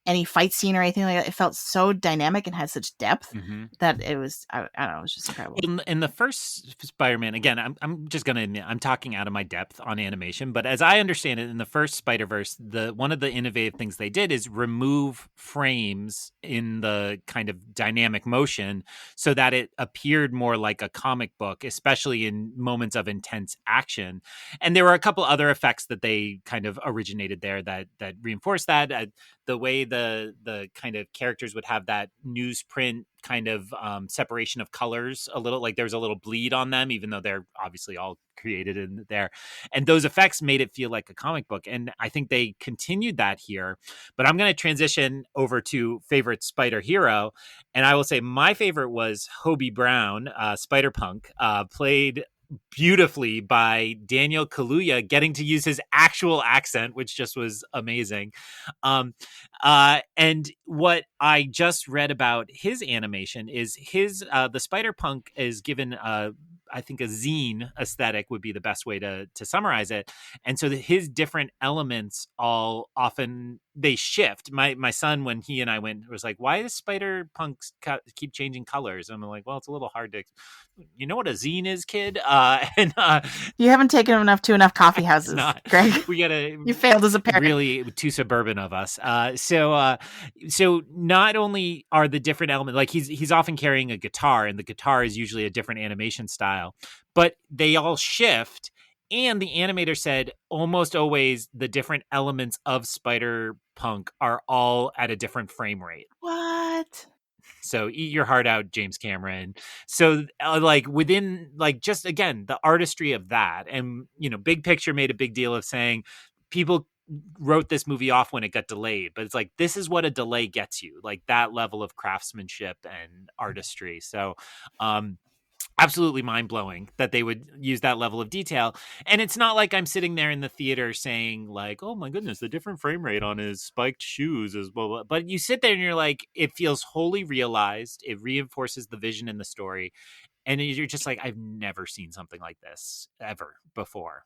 A: any fight scene or anything like that, it felt so dynamic and had such depth
B: Mm-hmm.
A: that it was, I don't know, it was just incredible.
B: In the first Spider-Man, again, I'm just gonna admit I'm talking out of my depth on animation, but as I understand it, in the first Spider-Verse, the one of the innovative things they did is remove frames in the kind of dynamic motion so that it appeared more like a comic book, especially in moments of intense action. And there were a couple other effects that they kind of originated there that reinforced that. The way the kind of characters would have that newsprint kind of separation of colors, a little like there's a little bleed on them, even though they're obviously all created in there, and those effects made it feel like a comic book. And I think they continued that here. But I'm going to transition over to favorite Spider hero, and I will say my favorite was Hobie Brown, Spider Punk, played beautifully by Daniel Kaluuya, getting to use his actual accent, which just was amazing. And what I just read about his animation is the Spider Punk is given I think a zine aesthetic would be the best way to summarize it. And so his different elements all often they shift. My son, when he and I went, was like, why does Spider Punks keep changing colors? And I'm like, well, it's a little hard to, you know what a zine is, kid? And
A: You haven't taken him enough to enough coffee
B: it's
A: houses,
B: not.
A: Greg.
B: We gotta
A: You failed as a parent.
B: really too suburban of us. So not only are the different elements, like he's often carrying a guitar, and the guitar is usually a different animation style, but they all shift. And the animator said almost always the different elements of Spider Punk are all at a different frame rate.
A: What?
B: So eat your heart out, James Cameron. So like within like just again the artistry of that, and Big Picture made a big deal of saying people wrote this movie off when it got delayed, but it's like this is what a delay gets you, like that level of craftsmanship and artistry. So absolutely mind-blowing that they would use that level of detail. And it's not like I'm sitting there in the theater saying like, oh my goodness, the different frame rate on his spiked shoes is blah, blah. But you sit there and you're like, it feels wholly realized. It reinforces the vision in the story. And you're just like, I've never seen something like this ever before.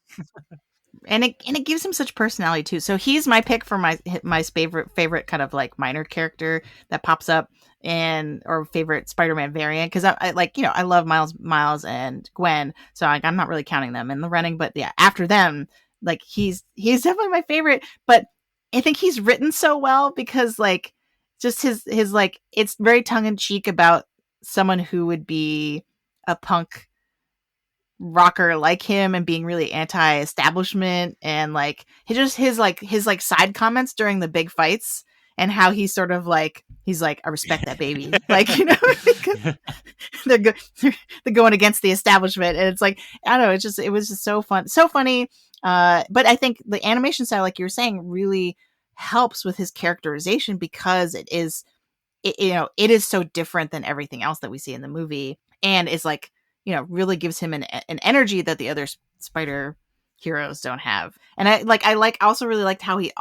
A: And it gives him such personality too. So he's my pick for my favorite kind of like minor character that pops up, and or favorite Spider-Man variant, because I like, I love Miles and Gwen, so I'm not really counting them in the running. But yeah, after them, like he's definitely my favorite. But I think he's written so well because like just his like, it's very tongue in cheek about someone who would be a punk rocker like him and being really anti-establishment, and like his side comments during the big fights, and how he's sort of like, he's like, I respect that baby, like, because they're going against the establishment, and it's like, I don't know, it was just so fun, so funny. But I think the animation style, like you were saying, really helps with his characterization because it is so different than everything else that we see in the movie, and is like, really gives him an energy that the other spider heroes don't have. And I also really liked how he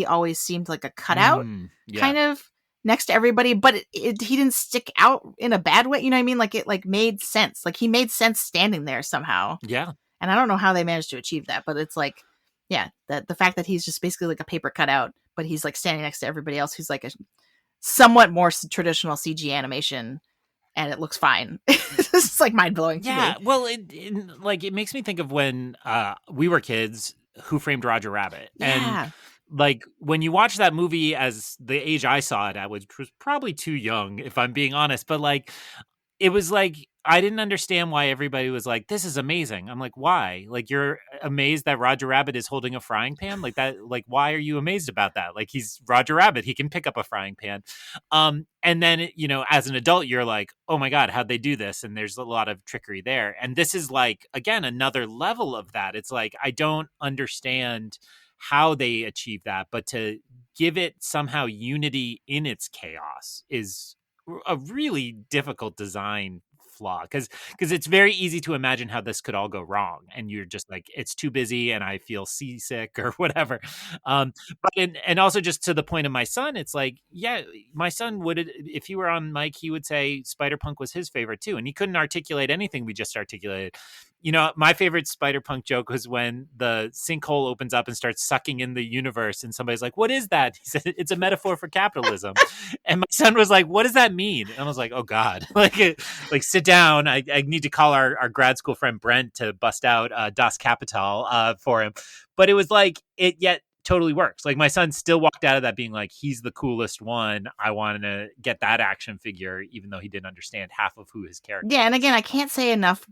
A: always seemed like a cutout
B: Yeah.
A: kind of next to everybody, but he didn't stick out in a bad way. You know what I mean? Like it like made sense. Like he made sense standing there somehow.
B: Yeah.
A: And I don't know how they managed to achieve that, but it's like, yeah, the fact that he's just basically like a paper cutout, but he's like standing next to everybody else who's like a somewhat more traditional CG animation, and it looks fine. It's like mind blowing to
B: Yeah,
A: me.
B: well, it makes me think of when we were kids, Who Framed Roger Rabbit, and
A: Yeah,
B: like when you watch that movie as the age I saw it at, which was probably too young, if I'm being honest, but like it was like I didn't understand why everybody was like, "This is amazing." I'm like, "Why? Like you're amazed that Roger Rabbit is holding a frying pan? Like that? Like why are you amazed about that? Like he's Roger Rabbit, he can pick up a frying pan." And then as an adult, you're like, "Oh my god, how'd they do this?" And there's a lot of trickery there. And this is like again another level of that. It's like I don't understand how they achieve that, but to give it somehow unity in its chaos is a really difficult design flaw because it's very easy to imagine how this could all go wrong and you're just like it's too busy and I feel seasick or whatever. Um but and also just to the point of my son, it's like yeah, my son would, if he were on mic, he would say Spider-Punk was his favorite too, and he couldn't articulate anything we just articulated. My favorite Spider-Punk joke was when the sinkhole opens up and starts sucking in the universe, and somebody's like, "What is that?" He said, "It's a metaphor for capitalism." And my son was like, "What does that mean?" And I was like, "Oh God, like sit down. I need to call our grad school friend Brent to bust out Das Kapital for him." But it was like it yet totally works. Like my son still walked out of that being like, he's the coolest one. I wanted to get that action figure, even though he didn't understand half of who his character
A: yeah, and
B: was.
A: again, I can't say enough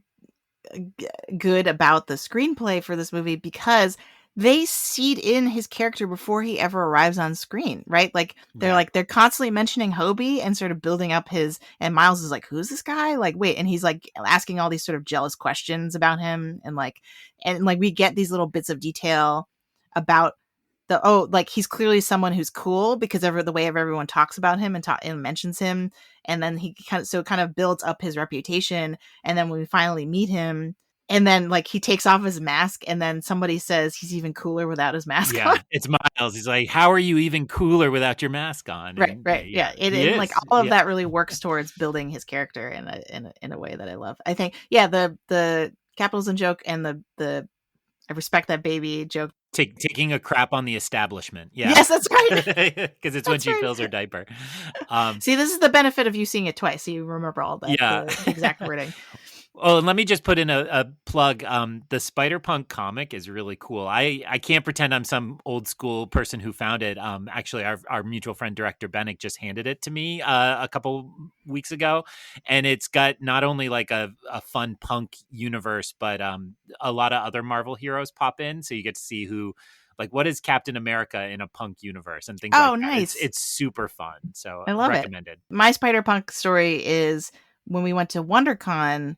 A: good about the screenplay for this movie because they seed in his character before he ever arrives on screen, right?
B: Yeah.
A: They're constantly mentioning Hobie and sort of building up and Miles is like, who's this guy? Like, wait, and he's like asking all these sort of jealous questions about him, and we get these little bits of detail about like he's clearly someone who's cool because of the way everyone talks about him and mentions him, and then he kind of builds up his reputation, and then when we finally meet him, and then like he takes off his mask, and then somebody says he's even cooler without his mask on.
B: Yeah. It's Miles. He's like, how are you even cooler without your mask on?
A: Right,
B: And
A: right,
B: yeah,
A: yeah.
B: he
A: And like
B: is.
A: all of
B: Yeah.
A: that really works towards building his character in a way that I love. I think, yeah, the capitalism joke and the I respect that baby joke.
B: Taking a crap on the establishment. Yeah.
A: Yes, that's right.
B: Because it's when
A: That's
B: she
A: right.
B: fills her diaper. Um,
A: See, this is the benefit of you seeing it twice. So you remember all
B: yeah.
A: the exact wording.
B: Oh, and let me just put in a plug. The Spider-Punk comic is really cool. I can't pretend I'm some old school person who found it. Actually, our mutual friend director Bennick just handed it to me a couple weeks ago, and it's got not only like a fun punk universe, but a lot of other Marvel heroes pop in, so you get to see who. Like, what is Captain America in a punk universe and things like
A: Oh,
B: that.
A: nice.
B: It's super fun. So
A: I love it.
B: recommended.
A: My Spider-Punk story is when we went to WonderCon,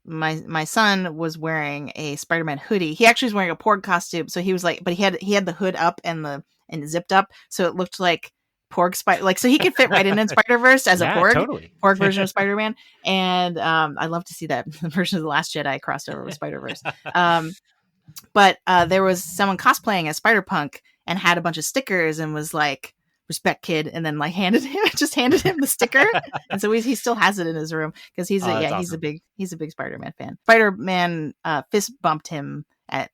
A: my son was wearing a Spider-Man hoodie. He actually was wearing a Porg costume, so he was like, but he had the hood up and zipped up, so it looked like Porg Spider, like so he could fit right in Spider-Verse as a
B: Yeah, totally.
A: Porg version of Spider-Man. And I love to see that the version of the Last Jedi crossed over with Spider-Verse. But there was someone cosplaying as Spider-Punk and had a bunch of stickers and was like, respect kid, and then like handed him the sticker, and so he still has it in his room because
B: Oh, that's
A: he's a
B: awesome.
A: big Spider-Man fan. Spider-Man fist bumped him at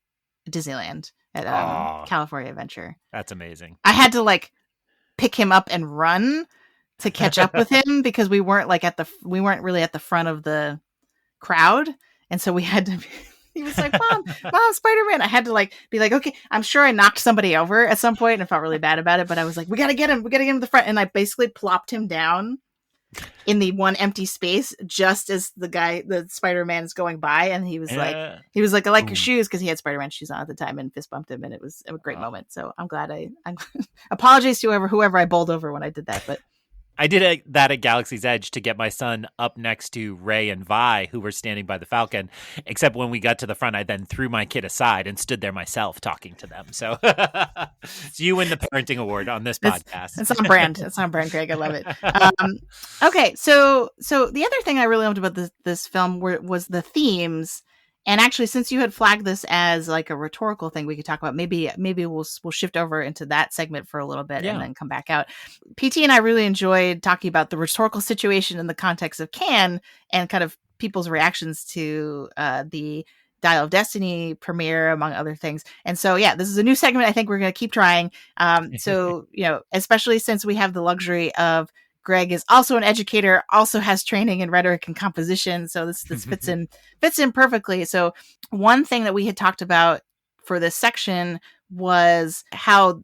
A: Disneyland at
B: Oh,
A: California Adventure.
B: that's amazing.
A: I had to like pick him up and run to catch up with him because we weren't really at the front of the crowd, and so we had to he was like, mom, Spider-Man. I had to like be like, okay, I'm sure I knocked somebody over at some point and I felt really bad about it, but I was like, we gotta get him to the front, and I basically plopped him down in the one empty space just as the Spider-Man is going by, and I like your
B: Boom.
A: shoes, because he had Spider-Man shoes on at the time, and fist bumped him, and it was a great
B: Oh,
A: moment. So I'm glad I'm apologies to whoever I bowled over when I did that, but
B: that at Galaxy's Edge to get my son up next to Ray and Vi, who were standing by the Falcon. Except when we got to the front, I then threw my kid aside and stood there myself talking to them. So, so you win the parenting award on this
A: It's
B: podcast.
A: it's on brand. It's on brand, Greg. I love it. Okay, so the other thing I really loved about this film was the themes. And actually, since you had flagged this as like a rhetorical thing, we could talk about maybe we'll shift over into that segment for a little bit and
B: Yeah.
A: then come back out. PT and I really enjoyed talking about the rhetorical situation in the context of Cannes and kind of people's reactions to the Dial of Destiny premiere, among other things. And so, yeah, this is a new segment. I think we're going to keep trying. So, especially since we have the luxury of Greg is also an educator, also has training in rhetoric and composition. So this fits in perfectly. So one thing that we had talked about for this section was how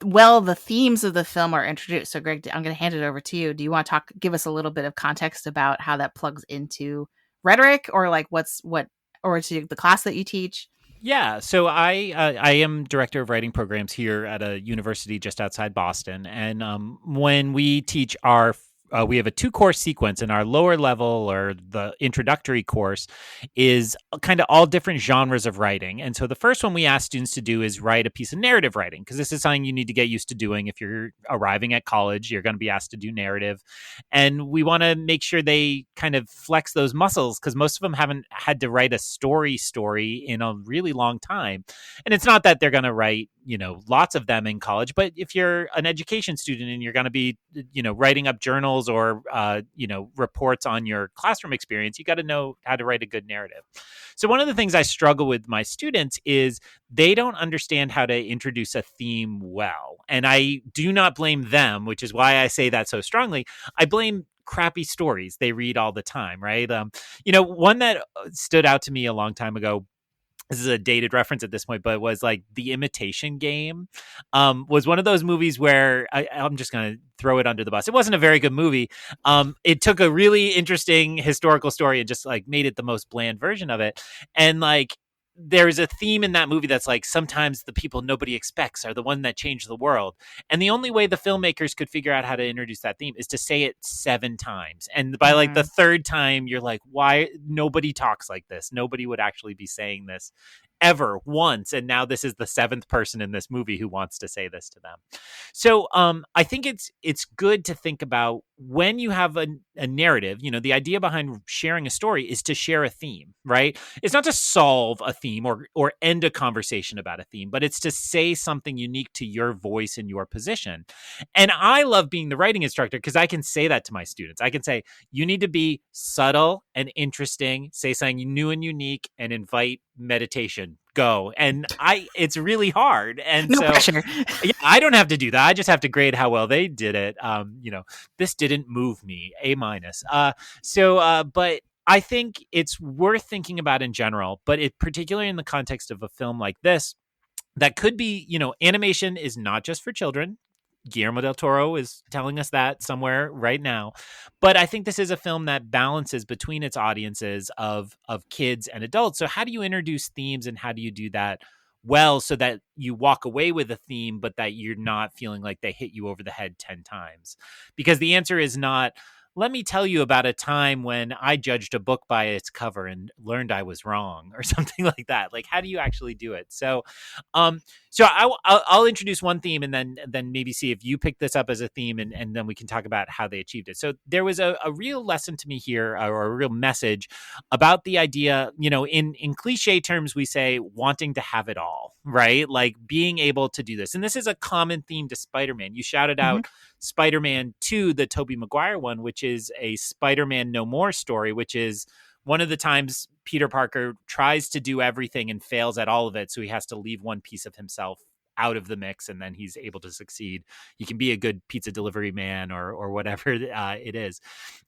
A: well the themes of the film are introduced. So Greg, I'm going to hand it over to you. Do you want to give us a little bit of context about how that plugs into rhetoric, or like or to the class that you teach?
B: Yeah, so I am director of writing programs here at a university just outside Boston, and when we teach we have a 2-course sequence, and our lower level or the introductory course is kind of all different genres of writing. And so the first one we ask students to do is write a piece of narrative writing, because this is something you need to get used to doing. If you're arriving at college, you're going to be asked to do narrative, and we want to make sure they kind of flex those muscles, because most of them haven't had to write a story in a really long time. And it's not that they're going to write lots of them in college, but if you're an education student and you're going to be writing up journals or reports on your classroom experience, you got to know how to write a good narrative. So one of the things I struggle with my students is they don't understand how to introduce a theme well. And I do not blame them, which is why I say that so strongly. I blame crappy stories they read all the time, right? One that stood out to me a long time ago, this is a dated reference at this point, but it was like The Imitation Game, was one of those movies where I'm just going to throw it under the bus. It wasn't a very good movie. It took a really interesting historical story and just like made it the most bland version of it. And like, there's a theme in that movie that's like, sometimes the people nobody expects are the one that change the world. And the only way the filmmakers could figure out how to introduce that theme is to say it 7 times. And by like the third time, you're like, why nobody talks like this? Nobody would actually be saying this ever once, and now this is the 7th person in this movie who wants to say this to them. So I think it's good to think about when you have a narrative. The idea behind sharing a story is to share a theme, right? It's not to solve a theme or end a conversation about a theme, but it's to say something unique to your voice and your position. And I love being the writing instructor because I can say that to my students. I can say, you need to be subtle and interesting, say something new and unique, and invite meditation. Go. And it's really hard. And
A: No
B: so,
A: pressure.
B: yeah, I don't have to do that. I just have to grade how well they did it. This didn't move me, A minus. But I think it's worth thinking about in general, but particularly in the context of a film like this, that could be, animation is not just for children. Guillermo del Toro is telling us that somewhere right now. But I think this is a film that balances between its audiences of kids and adults. So how do you introduce themes, and how do you do that well so that you walk away with a theme, but that you're not feeling like they hit you over the head 10 times? Because the answer is not, let me tell you about a time when I judged a book by its cover and learned I was wrong, or something like that. Like, how do you actually do it? So I'll introduce one theme, and then maybe see if you pick this up as a theme, and then we can talk about how they achieved it. So there was a real lesson to me here, or a real message about the idea, in cliche terms, we say wanting to have it all, right? Like being able to do this. And this is a common theme to Spider-Man. You shouted out Spider-Man 2, the Tobey Maguire one, which is a Spider-Man No More story, which is one of the times Peter Parker tries to do everything and fails at all of it. So he has to leave one piece of himself out of the mix, and then he's able to succeed. He can be a good pizza delivery man or whatever it is.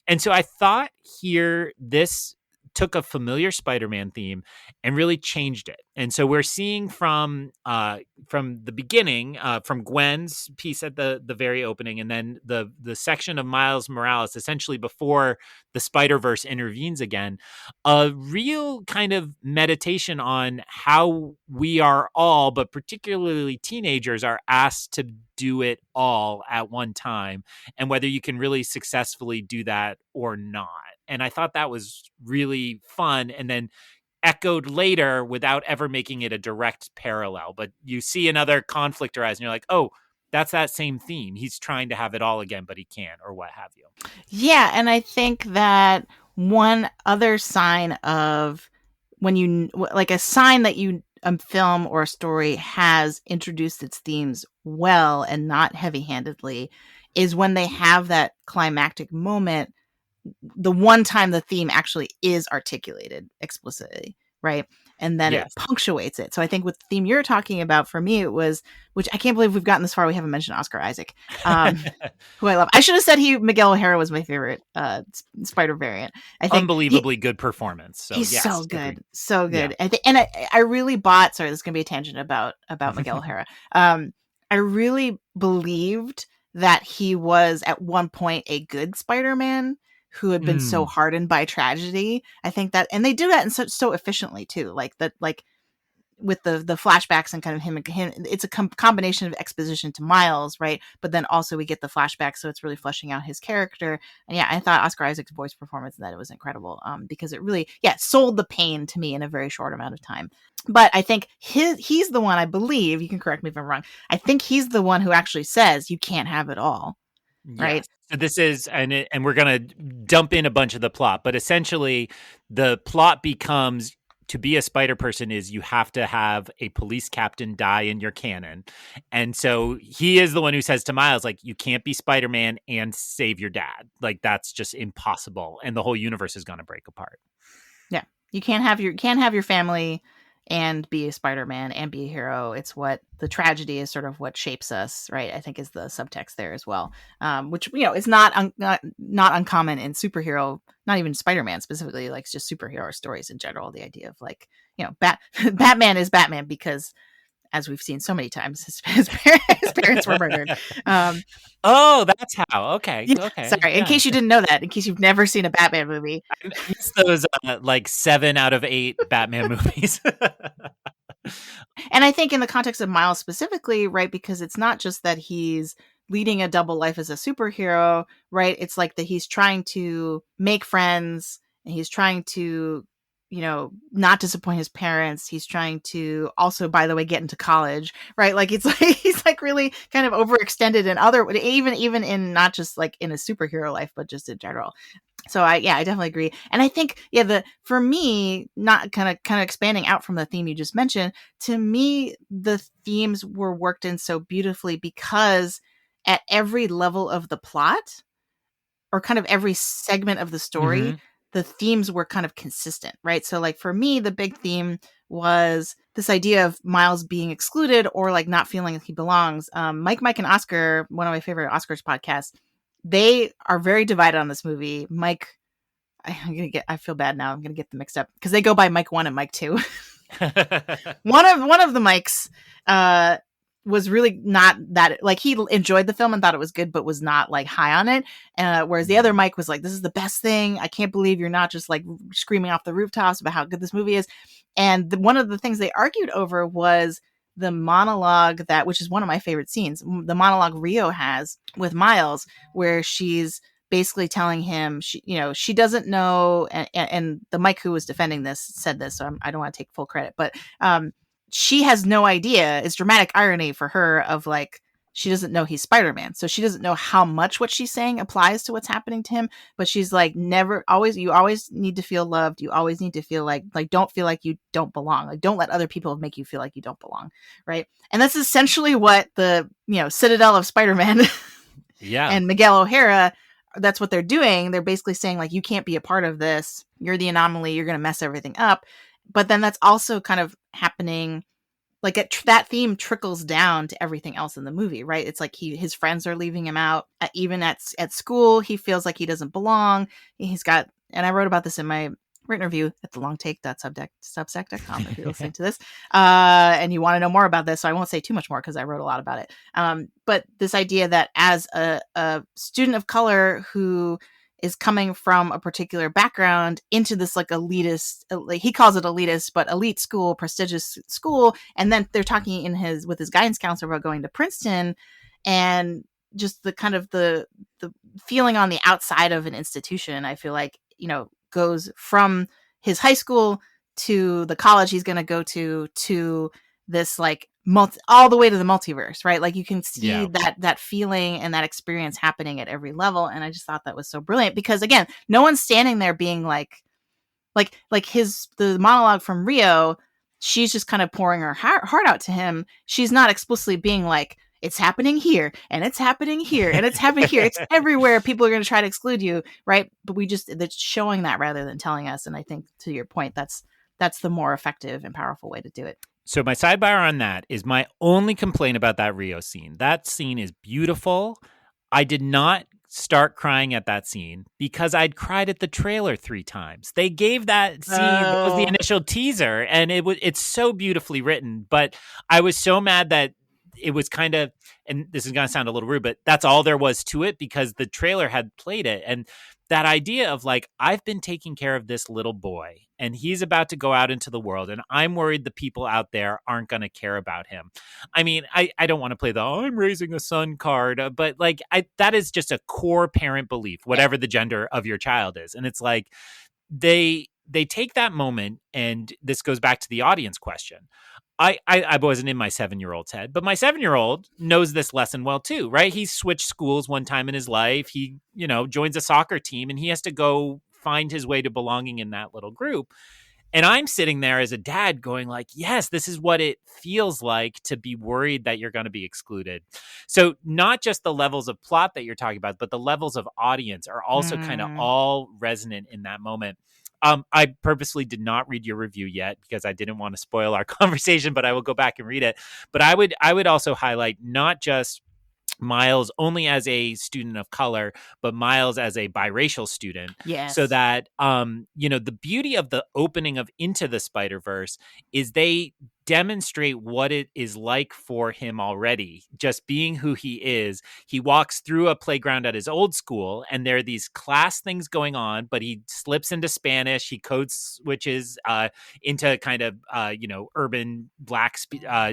B: And so I thought here, this took a familiar Spider-Man theme and really changed it. And so we're seeing from the beginning, from Gwen's piece at the very opening, and then the section of Miles Morales, essentially before the Spider-Verse intervenes again, a real kind of meditation on how we are all, but particularly teenagers, are asked to do it all at one time, and whether you can really successfully do that or not. And I thought that was really fun, and then echoed later without ever making it a direct parallel. But you see another conflict arise, and you're like, oh, that's that same theme. He's trying to have it all again, but he can't, or what have you.
A: Yeah, and I think that one other sign of when you like a sign that you a film or a story has introduced its themes well and not heavy-handedly is when they have that climactic moment, the one time the theme actually is articulated explicitly, right? And then it
B: Yes.
A: punctuates it. So I think with the theme you're talking about, for me, it was, which I can't believe we've gotten this far. We haven't mentioned Oscar Isaac, who I love. I should have said Miguel O'Hara was my favorite Spider variant. I think
B: Unbelievably good performance. So
A: he's
B: yes,
A: so
B: agreed.
A: good, so
B: Yeah.
A: good. I really bought. Sorry, this is gonna be a tangent about Miguel O'Hara. I really believed that he was at one point a good Spider-Man who had been so hardened by tragedy. I think that, and they do that in so efficiently too. Like that, like with the flashbacks and kind of him it's a combination of exposition to Miles, right? But then also we get the flashbacks, so it's really fleshing out his character. And yeah, I thought Oscar Isaac's voice performance in that, it was incredible, because it really, yeah, sold the pain to me in a very short amount of time. But I think he's the one, I believe, you can correct me if I'm wrong, I think he's the one who actually says you can't have it all, right?
B: Yes. So this is, and we're going to dump in a bunch of the plot, but essentially the plot becomes, to be a Spider Person is you have to have a police captain die in your canon. And so he is the one who says to Miles, like, you can't be Spider-Man and save your dad. Like, that's just impossible. And the whole universe is going to break apart.
A: Yeah. You can't have your family and be a Spider-Man and be a hero. It's what the tragedy is, sort of what shapes us, right? I think is the subtext there as well, which is not uncommon in superhero, not even Spider-Man specifically, like just superhero stories in general. The idea of like, Batman is Batman because, as we've seen so many times, his parents were murdered.
B: Oh, that's how. Okay.
A: Yeah,
B: Okay.
A: sorry, in
B: Yeah.
A: case you didn't know that, in case you've never seen a Batman movie.
B: I missed those like 7 out of 8 Batman movies.
A: And I think in the context of Miles specifically, right, because it's not just that he's leading a double life as a superhero, right? It's like that he's trying to make friends and he's trying to, not disappoint his parents. He's trying to also, by the way, get into college, right? Like it's like he's like really kind of overextended in other, even in not just like in a superhero life, but just in general. So I definitely agree. And I think, for me, not kind of expanding out from the theme you just mentioned, to me, the themes were worked in so beautifully because at every level of the plot, or kind of every segment of the story,
B: Mm-hmm.
A: the themes were kind of consistent, right? So like for me, the big theme was this idea of Miles being excluded or like not feeling like he belongs. Mike and Oscar, one of my favorite Oscars podcasts, they are very divided on this movie. Mike, I feel bad now. I'm gonna get them mixed up because they go by Mike 1 and Mike 2. One of the Mikes was really not that, like, he enjoyed the film and thought it was good, but was not like high on it. Whereas the other Mike was like, "This is the best thing. I can't believe you're not just like screaming off the rooftops about how good this movie is." And one of the things they argued over was the monologue which is one of my favorite scenes, the monologue Rio has with Miles, where she's basically telling him she doesn't know, and the Mike who was defending this said this, so I don't want to take full credit, but she has no idea. It's dramatic irony for her of like, she doesn't know he's Spider-Man, so she doesn't know how much what she's saying applies to what's happening to him. But she's like, you always need to feel loved. You always need to feel like don't feel like you don't belong. Like, don't let other people make you feel like you don't belong, right? And that's essentially what the Citadel of Spider-Man
B: Yeah.
A: and Miguel O'Hara, that's what they're doing. They're basically saying like, you can't be a part of this. You're the anomaly. You're going to mess everything up. But then that's also kind of happening, like that theme trickles down to everything else in the movie, right? It's like his friends are leaving him out. Even at school, he feels like he doesn't belong. And I wrote about this in my written review at thelongtake.substack.com if you're listening to this, and you want to know more about this. So I won't say too much more because I wrote a lot about it. But this idea that as a student of color who is coming from a particular background into this like elitist, like he calls it elitist, but elite school, prestigious school, and then they're talking in his with his guidance counselor about going to Princeton, and just the kind of the feeling on the outside of an institution, I feel like, goes from his high school to the college he's going to go to this like all the way to the multiverse, right? Like you can see
B: Yeah.
A: that feeling and that experience happening at every level. And I just thought that was so brilliant because again, no one's standing there being like the monologue from Rio, she's just kind of pouring her heart out to him. She's not explicitly being like, it's happening here and it's happening here and it's happening here. It's everywhere. People are going to try to exclude you, right? But that's showing that rather than telling us. And I think to your point, that's the more effective and powerful way to do it.
B: So my sidebar on that is my only complaint about that Rio scene. That scene is beautiful. I did not start crying at that scene because I'd cried at the trailer 3 times. They gave that scene, that was the initial teaser, and it's so beautifully written, but I was so mad that it was kind of, and this is going to sound a little rude, but that's all there was to it because the trailer had played it. And that idea of like, I've been taking care of this little boy and he's about to go out into the world and I'm worried the people out there aren't going to care about him. I mean, I don't want to play the I'm raising a son card, but like that is just a core parent belief, whatever the gender of your child is. And it's like they take that moment, and this goes back to the audience question. I wasn't in my 7-year-old's head, but my 7-year-old knows this lesson well too, right? He's switched schools one time in his life. He, joins a soccer team and he has to go find his way to belonging in that little group. And I'm sitting there as a dad going like, yes, this is what it feels like to be worried that you're going to be excluded. So not just the levels of plot that you're talking about, but the levels of audience are also kind of all resonant in that moment. I purposely did not read your review yet because I didn't want to spoil our conversation, but I will go back and read it. But I would also highlight not just Miles only as a student of color, but Miles as a biracial student.
A: Yes.
B: So that, the beauty of the opening of Into the Spider-Verse is they demonstrate what it is like for him already, just being who he is. He walks through a playground at his old school and there are these class things going on, but he slips into Spanish. He code switches into kind of, urban black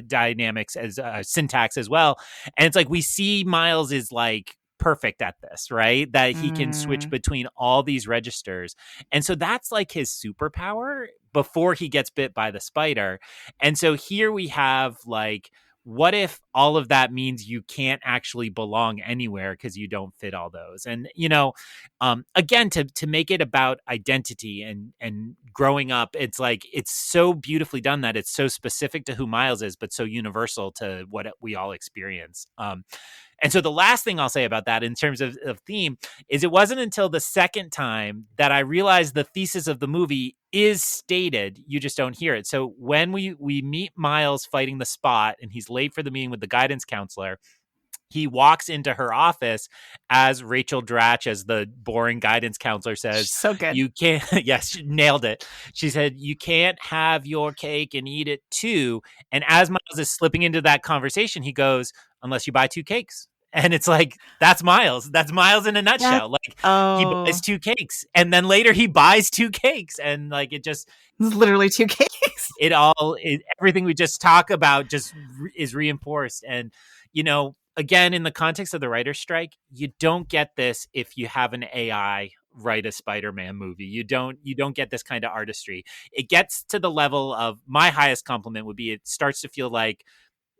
B: dynamics as syntax as well. And it's like we see Miles is like perfect at this, right? That he can switch between all these registers. And so that's like his superpower before he gets bit by the spider. And so here we have like, what if all of that means you can't actually belong anywhere because you don't fit all those? And, again, to make it about identity and growing up, it's like, it's so beautifully done that it's so specific to who Miles is, but so universal to what we all experience. And so the last thing I'll say about that in terms of theme is it wasn't until the second time that I realized the thesis of the movie is stated. You just don't hear it. So when we meet Miles fighting the Spot and he's late for the meeting with the guidance counselor, he walks into her office as Rachel Dratch, as the boring guidance counselor, says,
A: so good.
B: You can't, yes, she nailed it. She said, you can't have your cake and eat it too. And as Miles is slipping into that conversation, he goes, unless you buy 2 cakes. And it's like, that's Miles. That's Miles in a nutshell. He buys 2 cakes and then later he buys 2 cakes. And like, it just
A: literally 2 cakes.
B: Everything we just talk about just is reinforced. And, again, in the context of the writer's strike, you don't get this if you have an AI write a Spider-Man movie. You don't get this kind of artistry. It gets to the level of, my highest compliment would be, it starts to feel like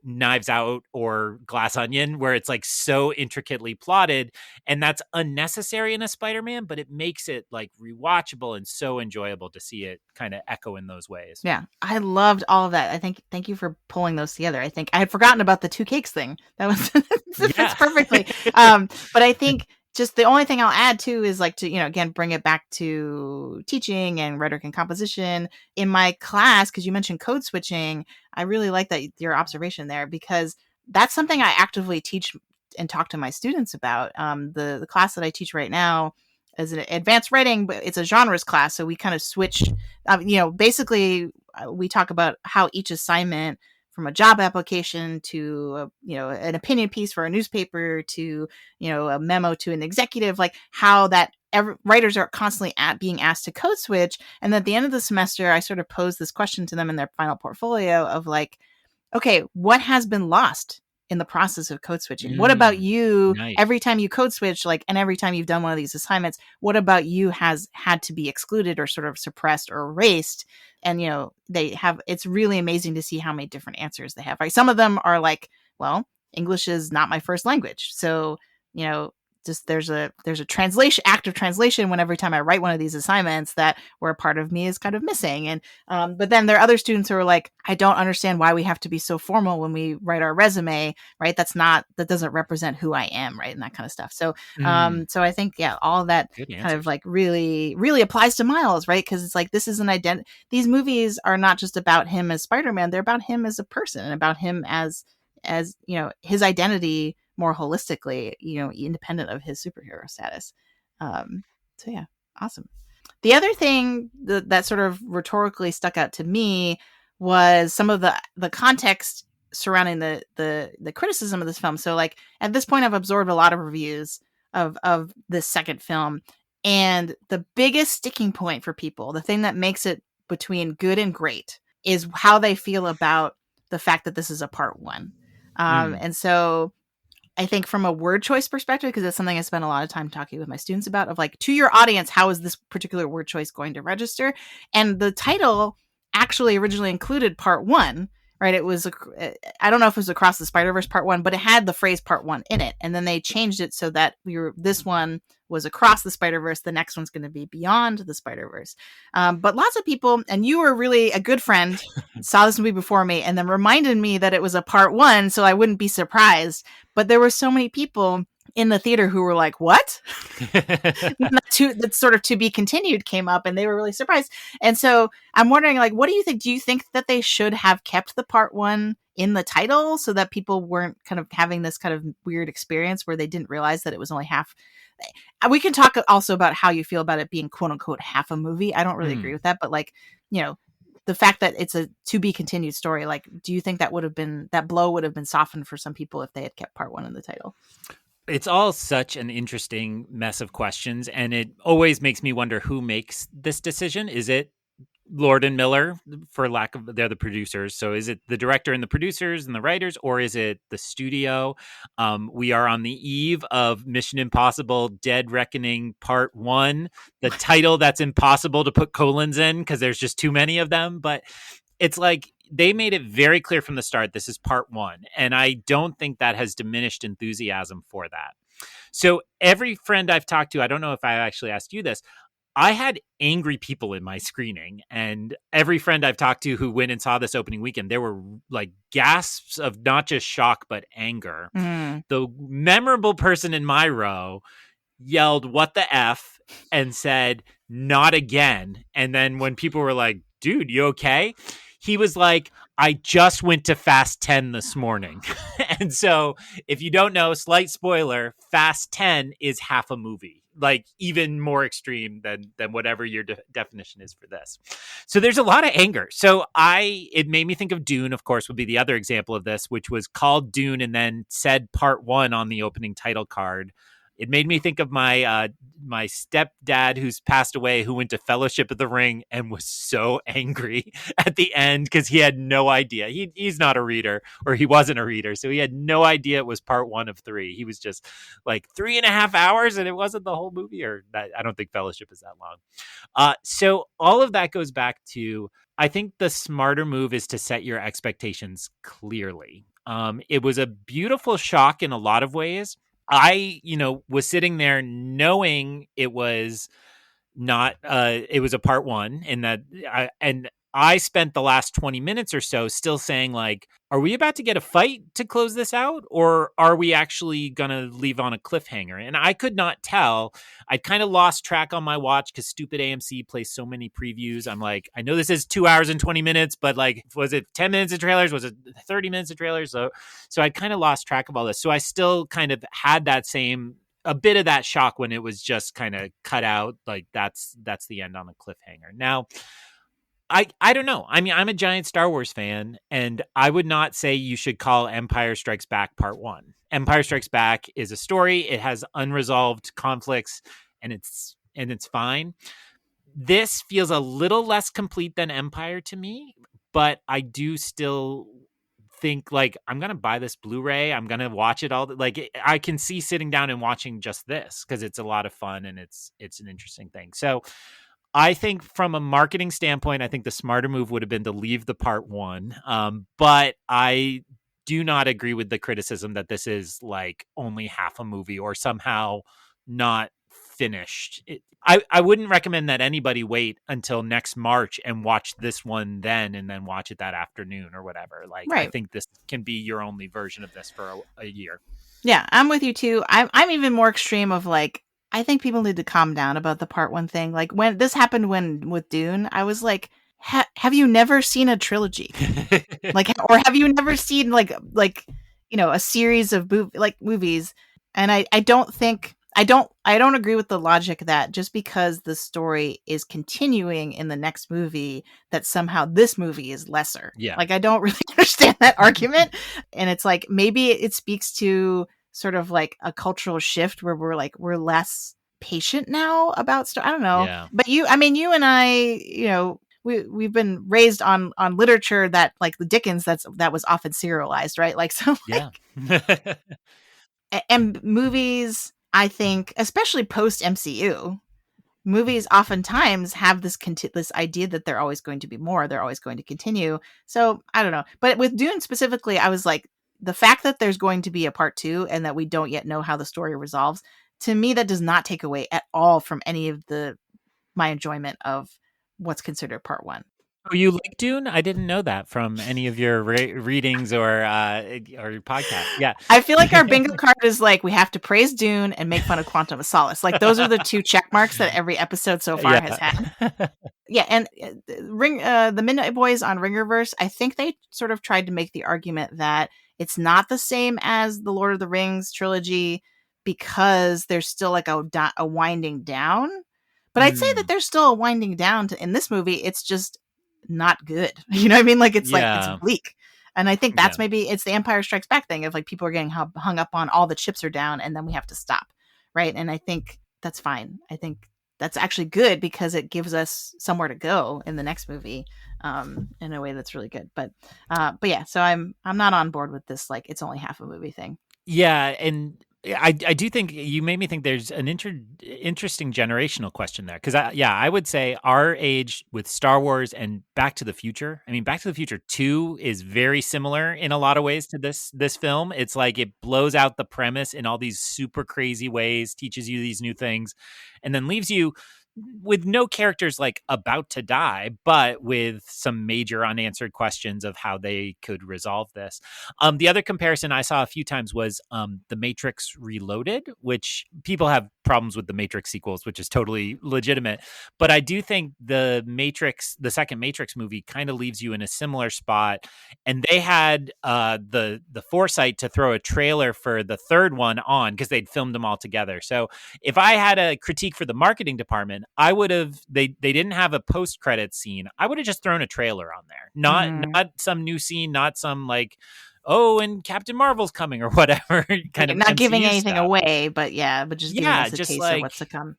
B: Knives Out or Glass Onion, where it's like so intricately plotted, and that's unnecessary in a Spider-Man, but it makes it like rewatchable and so enjoyable to see it kind of echo in those ways.
A: Yeah, I loved all of that. Thank you for pulling those together. I think I had forgotten about the 2 cakes thing. That was fits perfectly. But I think just the only thing I'll add too is like to, again, bring it back to teaching and rhetoric and composition in my class. Cause you mentioned code switching. I really like that your observation there, because that's something I actively teach and talk to my students about. The class that I teach right now, as an advanced writing, but it's a genres class, so we kind of switched. Basically, we talk about how each assignment, from a job application to an opinion piece for a newspaper to a memo to an executive, like how that writers are constantly being asked to code switch. And at the end of the semester, I sort of posed this question to them in their final portfolio of like, okay, what has been lost in the process of code switching? What about you
B: Nice.
A: every time you code switch, like, and every time you've done one of these assignments, what about you has had to be excluded or sort of suppressed or erased? And, it's really amazing to see how many different answers they have, right? Some of them are like, well, English is not my first language. So, just there's a translation, active translation, when every time I write one of these assignments, that where a part of me is kind of missing. And but then there are other students who are like, I don't understand why we have to be so formal when we write our resume, right? That doesn't represent who I am, right? And that kind of stuff. So so I think, yeah, all of that kind of like really really applies to Miles, right? Because it's like, this is an identity. These movies are not just about him as Spider-Man, they're about him as a person, and about him as his identity more holistically, independent of his superhero status. So yeah, awesome. The other thing that sort of rhetorically stuck out to me was some of the context surrounding the criticism of this film. So like, at this point, I've absorbed a lot of reviews of this second film, and the biggest sticking point for people, the thing that makes it between good and great, is how they feel about the fact that this is a part one. And so I think from a word choice perspective, because it's something I spend a lot of time talking with my students about, of like, to your audience, how is this particular word choice going to register? And the title actually originally included part one, right? It was, I don't know if it was Across the Spider-Verse part one, but it had the phrase part one in it. And then they changed it so that this one was Across the Spider-Verse. The next one's going to be Beyond the Spider-Verse. But lots of people, and you were really a good friend, saw this movie before me and then reminded me that it was a part one, so I wouldn't be surprised. But there were so many people in the theater who were like, what? That sort of to be continued came up, and they were really surprised. And so I'm wondering, like, what do you think? Do you think that they should have kept the part one in the title so that people weren't kind of having this kind of weird experience where they didn't realize that it was only half? We can talk also about how you feel about it being quote unquote half a movie. I don't really agree with that, but like, the fact that it's a to be continued story, like, do you think that blow would have been softened for some people if they had kept part one in the title?
B: It's all such an interesting mess of questions, and it always makes me wonder who makes this decision. Is it Lord and Miller, for lack of, they're the producers. So is it the director and the producers and the writers, or is it the studio? We are on the eve of Mission Impossible Dead Reckoning Part 1, the title that's impossible to put colons in because there's just too many of them. But it's like, they made it very clear from the start, this is part one. And I don't think that has diminished enthusiasm for that. So every friend I've talked to, I don't know if I actually asked you this, I had angry people in my screening, and every friend I've talked to who went and saw this opening weekend, there were like gasps of not just shock, but anger. The memorable person in my row yelled, "What the F?" and said, "Not again." And then when people were like, "Dude, you okay?" He was like, "I just went to Fast 10 this morning." And so if you don't know, slight spoiler, Fast 10 is half a movie, like even more extreme than whatever your definition is for this. So there's a lot of anger. So it made me think of Dune, of course, would be the other example of this, which was called Dune and then said part one on the opening title card. It made me think of my my stepdad who's passed away, who went to Fellowship of the Ring and was so angry at the end because he had no idea. He's not a reader, or he wasn't a reader, so he had no idea it was part one of three. He was just like 3.5 hours, and it wasn't the whole movie. Or that, I don't think Fellowship is that long. So all of that goes back to, I think the smarter move is to set your expectations clearly. It was a beautiful shock in a lot of ways. I, was sitting there knowing it was not, it was a part one, and I spent the last 20 minutes or so still saying, like, are we about to get a fight to close this out? Or are we actually going to leave on a cliffhanger? And I could not tell. I'd kind of lost track on my watch because stupid AMC plays so many previews. I'm like, I know this is 2 hours and 20 minutes, but like, was it 10 minutes of trailers? Was it 30 minutes of trailers? So I kind of lost track of all this. So I still kind of had that same a bit of that shock when it was just kind of cut out. Like that's the end on a cliffhanger. Now, I don't know. I mean, I'm a giant Star Wars fan, and I would not say you should call Empire Strikes Back Part 1. Empire Strikes Back is a story. It has unresolved conflicts, and it's fine. This feels a little less complete than Empire to me, but I do still think like I'm gonna buy this Blu-ray. I'm gonna watch it all. Like I can see sitting down and watching just this because it's a lot of fun and it's an interesting thing. So I think from a marketing standpoint, I think the smarter move would have been to leave the part one. But I do not agree with the criticism that this is like only half a movie or somehow not finished. I wouldn't recommend that anybody wait until next March and watch this one then and then watch it that afternoon or whatever. Like, I
A: Right.
B: think this can be your only version of this for a year.
A: Yeah, I'm with you too. I'm even more extreme of like I think people need to calm down about the part one thing. Like when this happened when with Dune, I was like, have you never seen a trilogy? Like, or have you never seen like a series of movies? And I don't think I don't agree with the logic that just because the story is continuing in the next movie that somehow this movie is lesser.
B: Yeah.
A: Like I don't really understand that argument. And it's like maybe it speaks to sort of like a cultural shift where we're less patient now about stuff. I don't know.
B: Yeah.
A: But you and I, we've been raised on literature that like the Dickens that was often serialized, right? Like so
B: Yeah.
A: and movies, I think, especially post MCU, movies oftentimes have this idea that they're always going to be more, they're always going to continue. So I don't know, but with Dune specifically, I was like, the fact that there's going to be a part two and that we don't yet know how the story resolves, to me, that does not take away at all from any of my enjoyment of what's considered part one.
B: Oh, you like Dune? I didn't know that from any of your readings or your podcast. Yeah.
A: I feel like our bingo card is like we have to praise Dune and make fun of Quantum of Solace. Like those are the two check marks that every episode so far has had.
B: Yeah.
A: Yeah, and the Midnight Boys on Ringerverse, I think they sort of tried to make the argument that it's not the same as the Lord of the Rings trilogy because there's still like a winding down. But I'd say that
B: Mm,
A: there's still a winding down in this movie. It's just not good. You know what I mean? Like it's
B: yeah.
A: bleak. And I think
B: Yeah.
A: that's maybe it's the Empire Strikes Back thing of like people are getting hung up on all the chips are down and then we have to stop. Right. And I think that's fine. I think that's actually good because it gives us somewhere to go in the next movie in a way that's really good. But yeah, so I'm not on board with this like it's only half a movie thing.
B: Yeah, and I do think you made me think there's an interesting generational question there because I would say our age with Star Wars and Back to the Future. I mean, Back to the Future 2 is very similar in a lot of ways to this film. It's like it blows out the premise in all these super crazy ways, teaches you these new things, and then leaves you with no characters like about to die, but with some major unanswered questions of how they could resolve this. The other comparison I saw a few times was The Matrix Reloaded, which people have problems with the Matrix sequels, which is totally legitimate. But I do think the second Matrix movie, kind of leaves you in a similar spot. And they had the foresight to throw a trailer for the third one on because they'd filmed them all together. So if I had a critique for the marketing department, I would have they didn't have a post credit scene. I would have just thrown a trailer on there,
A: Mm.
B: not some new scene, not some like, oh, and Captain Marvel's coming or whatever kind of
A: Not giving
B: MCU
A: anything
B: stuff.
A: away, but yeah, but just giving
B: Yeah,
A: us a
B: just
A: taste of
B: like
A: what's to come.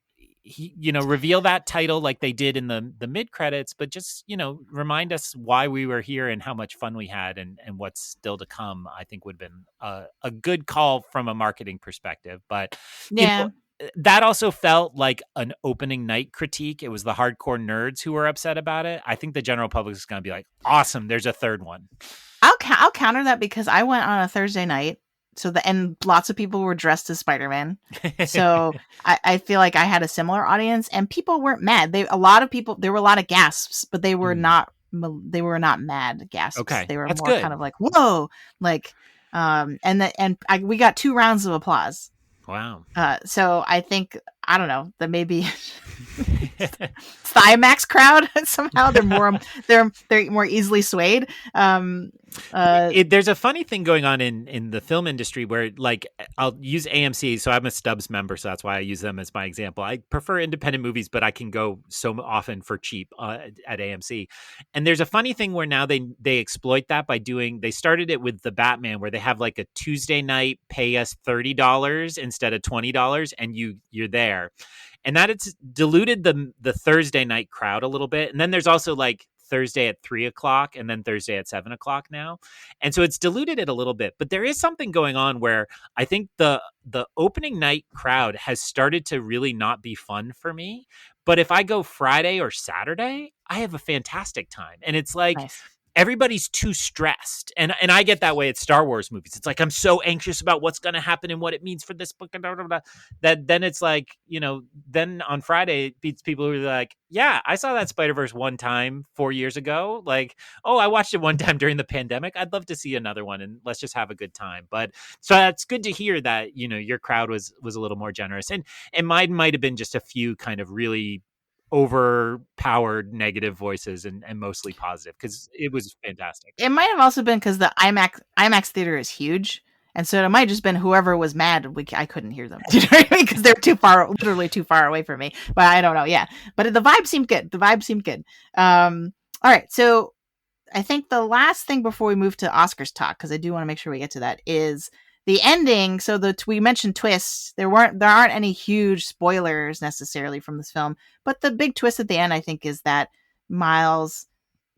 B: reveal that title like they did in the mid credits, but just remind us why we were here and how much fun we had and what's still to come. I think would have been a good call from a marketing perspective, but you know
A: Yeah.
B: that also felt like an opening night critique. It was the hardcore nerds who were upset about it. I think the general public is going to be like, awesome, there's a third one.
A: I'll counter that because I went on a Thursday night, and lots of people were dressed as Spider-Man. So I feel like I had a similar audience, and people weren't mad. There were a lot of gasps, but
B: Mm,
A: they were not mad gasps.
B: okay,
A: They were
B: that's
A: more kind
B: good.
A: of like whoa, like we got 2 rounds of applause.
B: Wow.
A: So I think I don't know that maybe It's the IMAX crowd. Somehow they're more easily swayed. Um,
B: There's a funny thing going on in the film industry where, like, I'll use AMC. So I'm a Stubbs member, so that's why I use them as my example. I prefer independent movies, but I can go so often for cheap at AMC. And there's a funny thing where now they exploit that by doing. They started it with the Batman, where they have like a Tuesday night, pay us $30 instead of $20, and you're there. And that it's diluted the Thursday night crowd a little bit. And then there's also like Thursday at 3 o'clock and then Thursday at 7 o'clock now. And so it's diluted it a little bit. But there is something going on where I think the opening night crowd has started to really not be fun for me. But if I go Friday or Saturday, I have a fantastic time. And it's like
A: nice.
B: everybody's too stressed. And I get that way at Star Wars movies. It's like I'm so anxious about what's going to happen and what it means for this book and blah, blah, blah, that then it's like, then on Friday it beats people who are like, yeah, I saw that Spider-Verse one time 4 years ago. Like, oh, I watched it one time during the pandemic. I'd love to see another one, and let's just have a good time. But so that's good to hear that, your crowd was a little more generous. And mine might have been just a few kind of really overpowered negative voices and mostly positive, because it was fantastic.
A: It might have also been because the IMAX theater is huge, and so it might have just been whoever was mad. I couldn't hear them. You know what I mean? Because they're literally too far away from me. But I don't know. Yeah, but the vibe seemed good. All right, so I think the last thing before we move to Oscars talk, because I do want to make sure we get to that, is the ending. So we mentioned twists. There aren't any huge spoilers necessarily from this film, but the big twist at the end, I think, is that Miles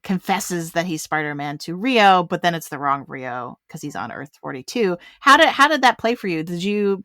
A: confesses that he's Spider-Man to Rio, but then it's the wrong Rio because he's on Earth 42. How did that play for you? Did you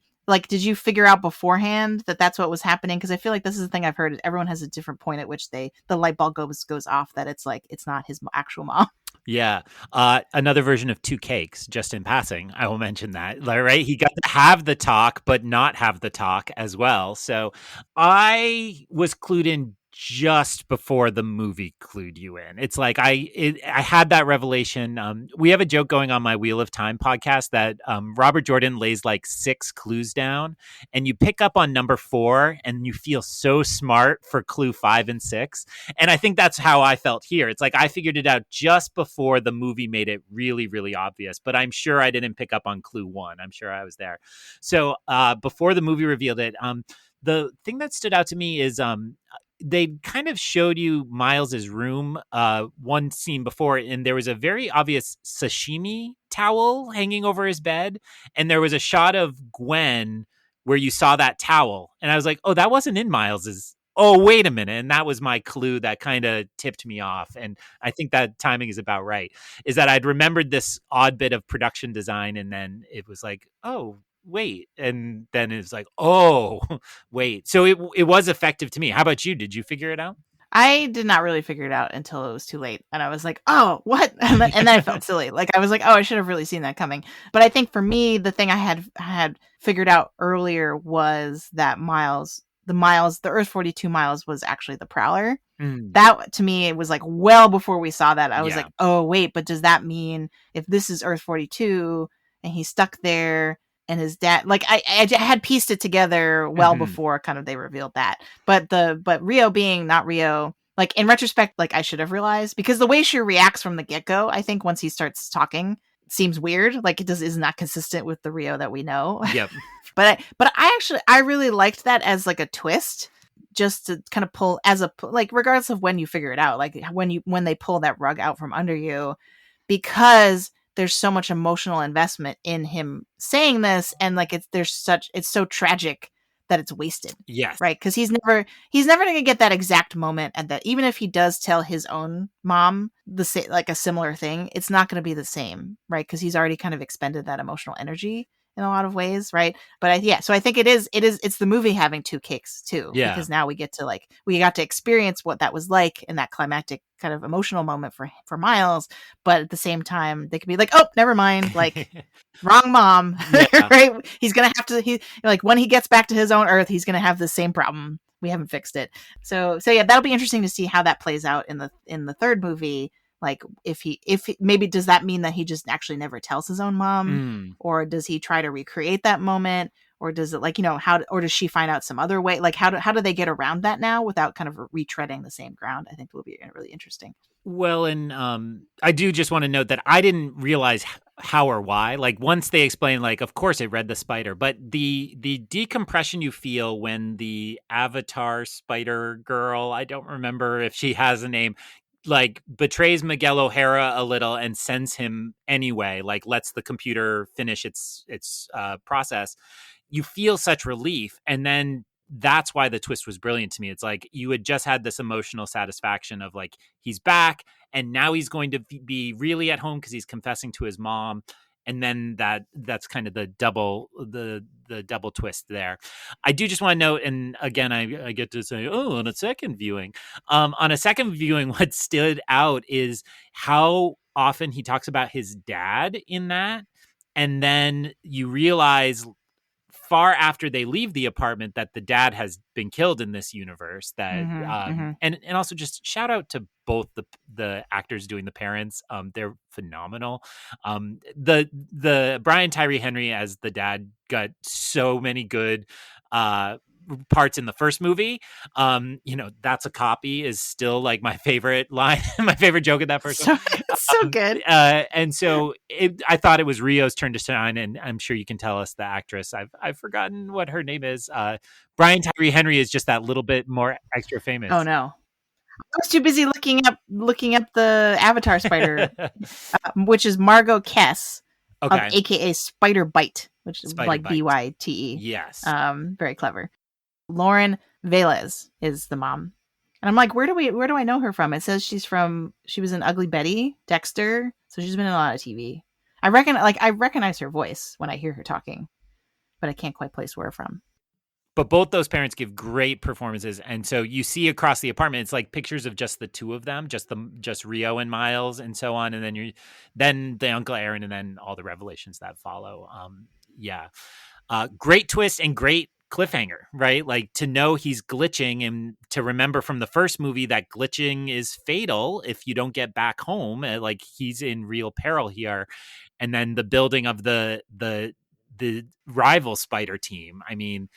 A: figure out beforehand that that's what was happening? Because I feel like this is the thing I've heard. Everyone has a different point at which the light bulb goes off that it's like it's not his actual mom.
B: Yeah. Another version of Two Cakes, just in passing. I will mention that. Right? He got to have the talk, but not have the talk as well. So I was clued in just before the movie clued you in. It's like I had that revelation. We have a joke going on my Wheel of Time podcast that Robert Jordan lays like 6 clues down, and you pick up on number 4, and you feel so smart for clue 5 and 6. And I think that's how I felt here. It's like I figured it out just before the movie made it really, really obvious. But I'm sure I didn't pick up on clue 1. I'm sure I was there. So before the movie revealed it, the thing that stood out to me is they kind of showed you Miles's room one scene before, and there was a very obvious sashimi towel hanging over his bed, and there was a shot of Gwen where you saw that towel, and I was like, oh, that wasn't in Miles's. Oh, wait a minute. And that was my clue that kind of tipped me off. And I think that timing is about right, is that I'd remembered this odd bit of production design, and then it was like, oh, wait. And then it's like, oh, wait. So it was effective to me. How about you? Did you figure it out?
A: I did not really figure it out until it was too late. And I was like, oh, what? And then I felt silly. Like I was like, oh, I should have really seen that coming. But I think for me, the thing I had figured out earlier was that the Earth 42 Miles was actually the Prowler.
B: Mm.
A: That to me, it was like well before we saw that. I was
B: Yeah.
A: like, oh, wait, but does that mean if this is Earth 42 and he's stuck there and his dad, like I had pieced it together well before kind of they revealed that. But Rio being not Rio, like in retrospect, like I should have realized, because the way she reacts from the get-go, I think once he starts talking, seems weird. Like is not consistent with the Rio that we know.
B: Yep.
A: But I really liked that as like a twist, just to kind of pull as a, like, regardless of when you figure it out, like when they pull that rug out from under you, because there's so much emotional investment in him saying this, and like it's so tragic that it's wasted.
B: Yes.
A: Right? Because he's never going to get that exact moment, and that even if he does tell his own mom like a similar thing, it's not going to be the same, right? Because he's already kind of expended that emotional energy in a lot of ways, right? But so I think it's the movie having 2 cakes too,
B: Yeah.
A: because now we got to experience what that was like in that climactic kind of emotional moment for Miles, but at the same time they could be like, oh, never mind, like wrong mom.
B: Yeah.
A: Right? He's gonna have to like when he gets back to his own Earth, he's gonna have the same problem. We haven't fixed it. So yeah, that'll be interesting to see how that plays out in the third movie. Like if maybe does that mean that he just actually never tells his own mom, or does he try to recreate that moment, or does it, like, you know, how, or does she find out some other way? Like, how do they get around that now without kind of retreading the same ground? I think will be really interesting.
B: Well, and I do just want to note that I didn't realize how or why. Like once they explain, like of course it read the spider, but the decompression you feel when the Avatar Spider Girl, I don't remember if she has a name, like betrays Miguel O'Hara a little and sends him anyway, like lets the computer finish its process. You feel such relief, and then that's why the twist was brilliant to me. It's like you had just had this emotional satisfaction of like he's back and now he's going to be really at home because he's confessing to his mom, and then that's kind of the double twist there. I do just want to note, and again I get to say, oh, on a second viewing, what stood out is how often he talks about his dad in that, and then you realize far after they leave the apartment that the dad has been killed in this universe. That and also just shout out to both the actors doing the parents. They're phenomenal. The Brian Tyree Henry as the dad got so many good parts in the first movie. You know, that's a copy is still like my favorite line, my favorite joke in that first one.
A: It's so good.
B: And so I thought it was Rio's turn to shine, and I'm sure you can tell us the actress. I've forgotten what her name is. Brian Tyree Henry is just that little bit more extra famous.
A: Oh no, I was too busy looking up the Avatar spider, which is Margot Kess,
B: okay,
A: aka Spider Bite, which is
B: Spider
A: like
B: Bite.
A: Byte.
B: Yes.
A: Very clever. Lauren Velez is the mom. And I'm like, where do I know her from? It says she was in Ugly Betty, Dexter, so she's been in a lot of TV. I recognize her voice when I hear her talking, but I can't quite place where her from.
B: But both those parents give great performances, and so you see across the apartment, it's like pictures of just the two of them, just Rio and Miles, and so on, and then the Uncle Aaron, and then all the revelations that follow. Yeah, great twist and great cliffhanger, right? Like to know he's glitching, and to remember from the first movie that glitching is fatal if you don't get back home. Like he's in real peril here, and then the building of the rival spider team. I mean,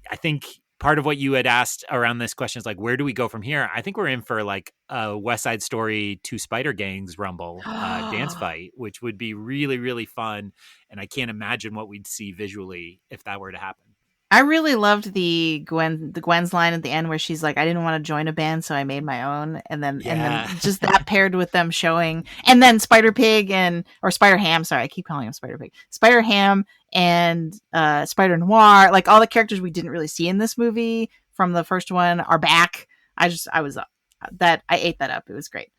B: I think part of what you had asked around this question is like, where do we go from here? I think we're in for like a West Side Story 2 Spider Gangs Rumble dance fight, which would be really, really fun. And I can't imagine what we'd see visually if that were to happen.
A: I really loved the Gwen's line at the end where she's like, I didn't want to join a band, so I made my own. And then just that paired with them showing, and then Spider Pig or Spider Ham, sorry, I keep calling him Spider Pig. Spider Ham and Spider Noir, like all the characters we didn't really see in this movie from the first one are back. I ate that up. It was great.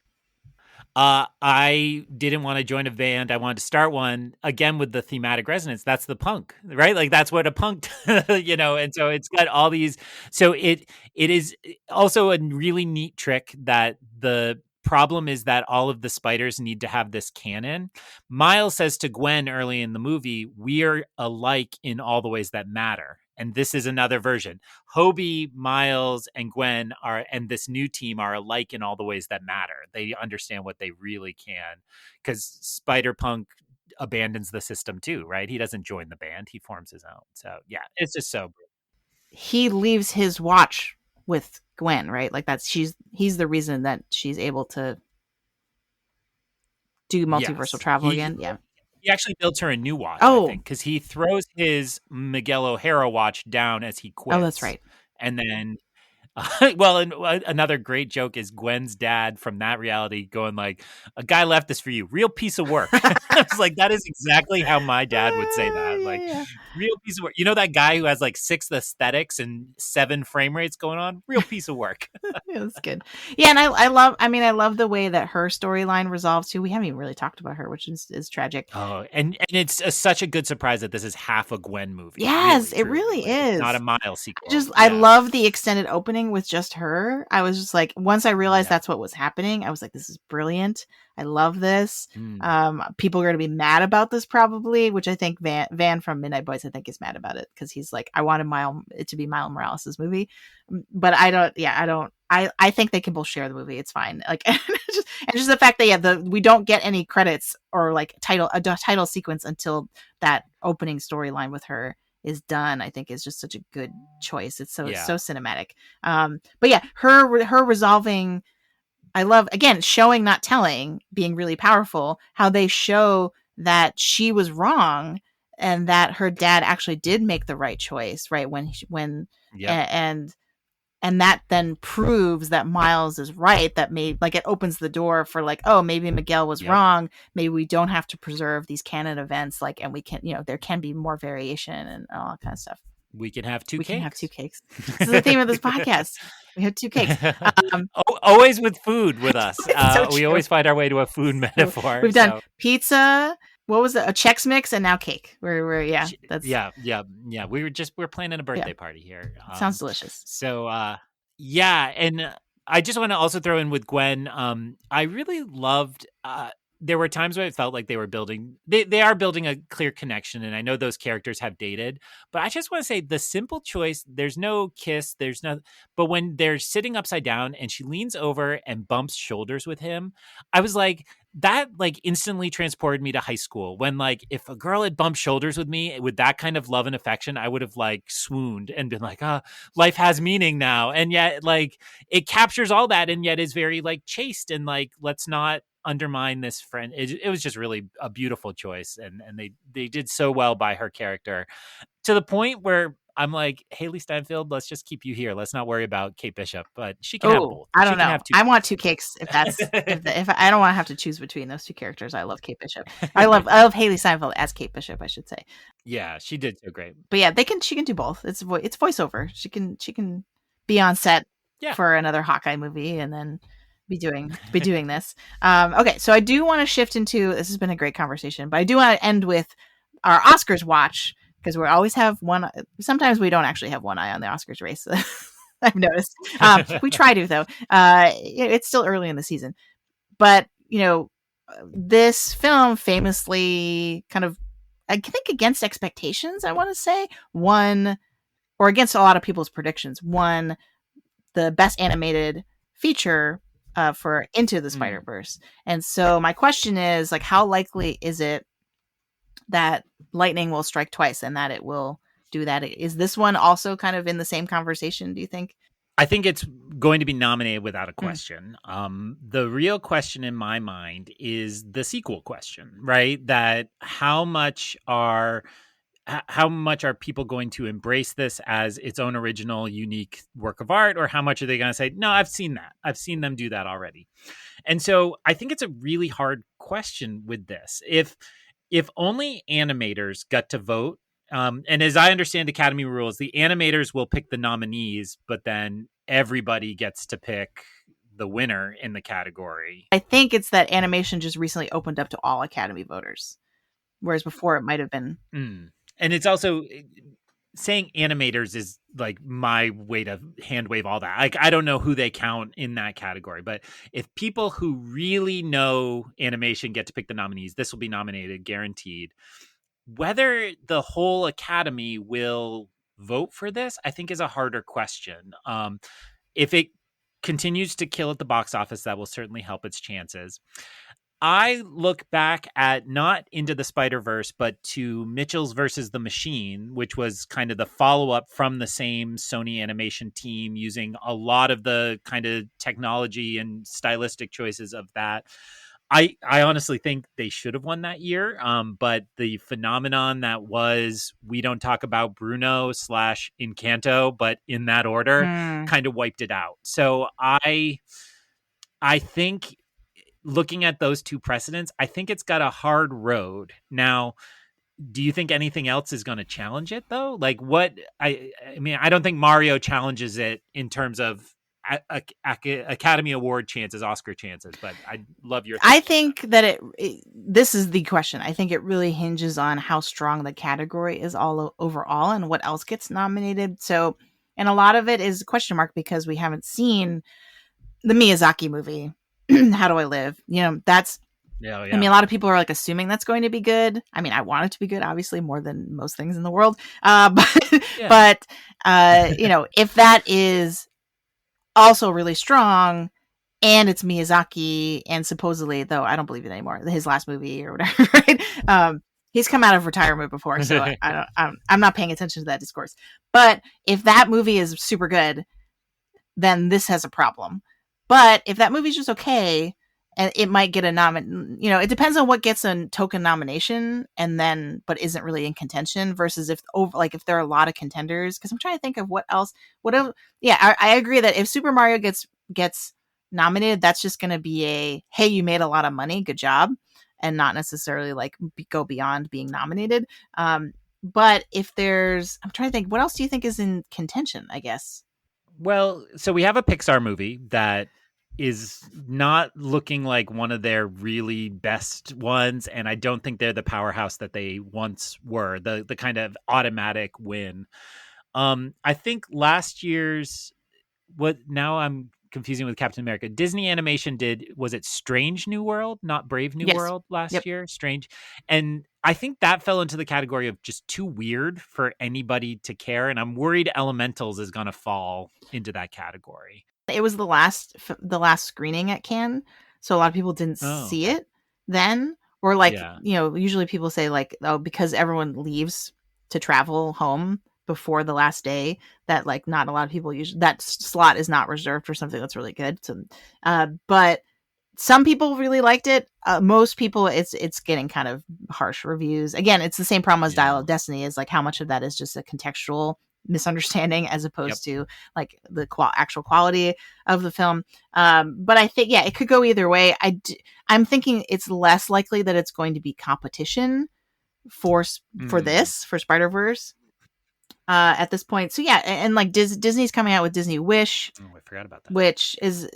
B: I didn't want to join a band. I wanted to start one again with the thematic resonance. That's the punk, right? Like that's what a punk, and so it's got all these. So it is also a really neat trick that the problem is that all of the spiders need to have this canon. Miles says to Gwen early in the movie, "We're alike in all the ways that matter." And this is another version. Hobie, Miles, and Gwen and this new team are alike in all the ways that matter. They understand what they really can, because Spider-Punk abandons the system too, right? He doesn't join the band. He forms his own. So yeah, it's just so brilliant.
A: He leaves his watch with Gwen, right? Like he's the reason that she's able to do multiversal travel again. Yeah.
B: He actually builds her a new watch, I think, because he throws his Miguel O'Hara watch down as he quits.
A: Oh, that's right.
B: And then, another great joke is Gwen's dad from that reality going like, "A guy left this for you, real piece of work." I was like, that is exactly how my dad would say that, like, real piece of work. You know that guy who has like 6 aesthetics and 7 frame rates going on? Real piece of work.
A: Yeah, that's good. Yeah, and I love the way that her storyline resolves too. We haven't even really talked about her, which is tragic.
B: Oh, and it's such a good surprise that this is half a Gwen movie.
A: Yes, it really is.
B: It's not a Miles sequel.
A: I love the extended opening with just her. I was just like, once I realized that's what was happening, I was like, this is brilliant. I love this. People are going to be mad about this probably, which I think Van from Midnight Boys, I think, is mad about it because he's like, I wanted it to be Miles Morales' movie, but I don't. I think they can both share the movie. It's fine. Like, and just the fact that we don't get any credits or like a title sequence until that opening storyline with her is done, I think is just such a good choice. It's so
B: Yeah.
A: cinematic. But yeah, her resolving, I love, again, showing not telling being really powerful, how they show that she was wrong and that her dad actually did make the right choice, right?
B: Yep.
A: And and that then proves that Miles is right, that made, like, it opens the door for, like, oh, maybe Miguel was
B: Yep.
A: wrong, maybe we don't have to preserve these canon events, like, and we can, there can be more variation and all that kind of stuff.
B: We can have two
A: We can have two
B: cakes.
A: cakes. This is the theme of this podcast. We have two cakes. um
B: Always with food with us.
A: it's so
B: We
A: true.
B: always find our way to a food
A: So
B: metaphor.
A: we've done
B: So
A: pizza, what was it, a Chex Mix, and now cake. We're yeah, that's,
B: yeah, yeah, yeah. We're planning a
A: yeah,
B: birthday party here.
A: it sounds delicious.
B: So yeah, and I just want to also throw in with Gwen. I really loved. There were times where it felt like they were building. They are building a clear connection, and I know those characters have dated. But I just want to say the simple choice. There's no kiss. There's no. But when they're sitting upside down and she leans over and bumps shoulders with him, I was like, that like instantly transported me to high school when like if a girl had bumped shoulders with me with that kind of love and affection, I would have like swooned and been like, ah, life has meaning now. And yet like it captures all that and yet is very like chaste and like, let's not undermine this friend. It was just really a beautiful choice. And they did so well by her character to the point where I'm like, Haley Steinfeld, let's just keep you here. Let's not worry about Kate Bishop, but she can have
A: Oh,
B: both.
A: I
B: She
A: don't
B: can
A: know.
B: have two
A: I want two cakes if that's, if I don't want to have to choose between those two characters. I love Kate Bishop. I love Haley Steinfeld as Kate Bishop, I should say.
B: Yeah, she did so great.
A: But yeah, she can do both. It's voiceover. She can be on set
B: Yeah.
A: for another Hawkeye movie and then be doing this. Okay, so I do want to shift into, this has been a great conversation, but I do want to end with our Oscars watch, because we always have one. Sometimes we don't actually have one eye on the Oscars race. I've noticed. We try to, though. It's still early in the season, but this film famously kind of, I think, against expectations, I want to say, won, or against a lot of people's predictions, won the best animated feature for Into the
B: Mm.
A: Spider-Verse. And so my question is, like, how likely is it that lightning will strike twice and that it will do that? Is this one also kind of in the same conversation, do you think?
B: I think it's going to be nominated without a
A: Mm.
B: question. The real question in my mind is the sequel question, right? That how much are people going to embrace this as its own original, unique work of art, or how much are they going to say, no, I've seen that. I've seen them do that already. And so I think it's a really hard question with this. If only animators got to vote, and as I understand Academy rules, the animators will pick the nominees, but then everybody gets to pick the winner in the category.
A: I think it's that animation just recently opened up to all Academy voters, whereas before it might have been.
B: Mm. And it's also saying animators is like my way to hand wave all that. Like, I don't know who they count in that category, but if people who really know animation get to pick the nominees, this will be nominated, guaranteed. Whether the whole Academy will vote for this, I think is a harder question. If it continues to kill at the box office, that will certainly help its chances. I look back at not Into the Spider-Verse, but to Mitchell's versus the Machine, which was kind of the follow-up from the same Sony animation team, using a lot of the kind of technology and stylistic choices of that. I honestly think they should have won that year. But the phenomenon that was We Don't Talk About Bruno / Encanto, but in that order, kind of wiped it out. So I think, looking at those two precedents, I think it's got a hard road. Now, do you think anything else is going to challenge it though? Like what? I mean, I don't think Mario challenges it in terms of Academy Award chances, Oscar chances, but I'd love your thoughts.
A: I think that this is the question. I think it really hinges on how strong the category is all overall and what else gets nominated. So, and a lot of it is a question mark because we haven't seen the Miyazaki movie, How Do I Live? That's,
B: Yeah.
A: I mean, a lot of people are like assuming that's going to be good. I mean, I want it to be good, obviously, more than most things in the world. But,
B: Yeah.
A: but if that is also really strong and it's Miyazaki and supposedly, though I don't believe it anymore, his last movie or whatever, right? he's come out of retirement before, so I don't. I'm not paying attention to that discourse. But if that movie is super good, then this has a problem. But if that movie's just okay, and it might get a nomin, it depends on what gets a token nomination, and then but isn't really in contention. Versus if if there are a lot of contenders, because I'm trying to think of what else. What else? Yeah, I agree that if Super Mario gets nominated, that's just going to be a hey, you made a lot of money, good job, and not necessarily like go beyond being nominated. But if I'm trying to think, what else do you think is in contention? I guess.
B: Well, so we have a Pixar movie that is not looking like one of their really best ones, and I don't think they're the powerhouse that they once were. The kind of automatic win. I think last year's what now I'm confusing with Captain America. Disney Animation was it Strange New World, not Brave New
A: Yes.
B: World last
A: Yep.
B: year? Strange. And I think that fell into the category of just too weird for anybody to care. And I'm worried Elementals is going to fall into that category.
A: It was the last screening at Cannes, so a lot of people didn't
B: Oh,
A: see
B: okay.
A: it then, or like
B: Yeah.
A: usually people say like, oh, because everyone leaves to travel home before the last day, that like not a lot of people usually that slot is not reserved for something that's really good. So, but some people really liked it. Most people, it's getting kind of harsh reviews. Again, it's the same problem as Dial
B: Yeah.
A: of Destiny. Is like how much of that is just a contextual misunderstanding as
B: Yep.
A: opposed to like the actual quality of the film. But I think it could go either way. I'm thinking it's less likely that it's going to be competition for
B: Mm.
A: for Spider Verse at this point. So yeah, and like Disney's coming out with Disney Wish,
B: Oh, I forgot about that.
A: which is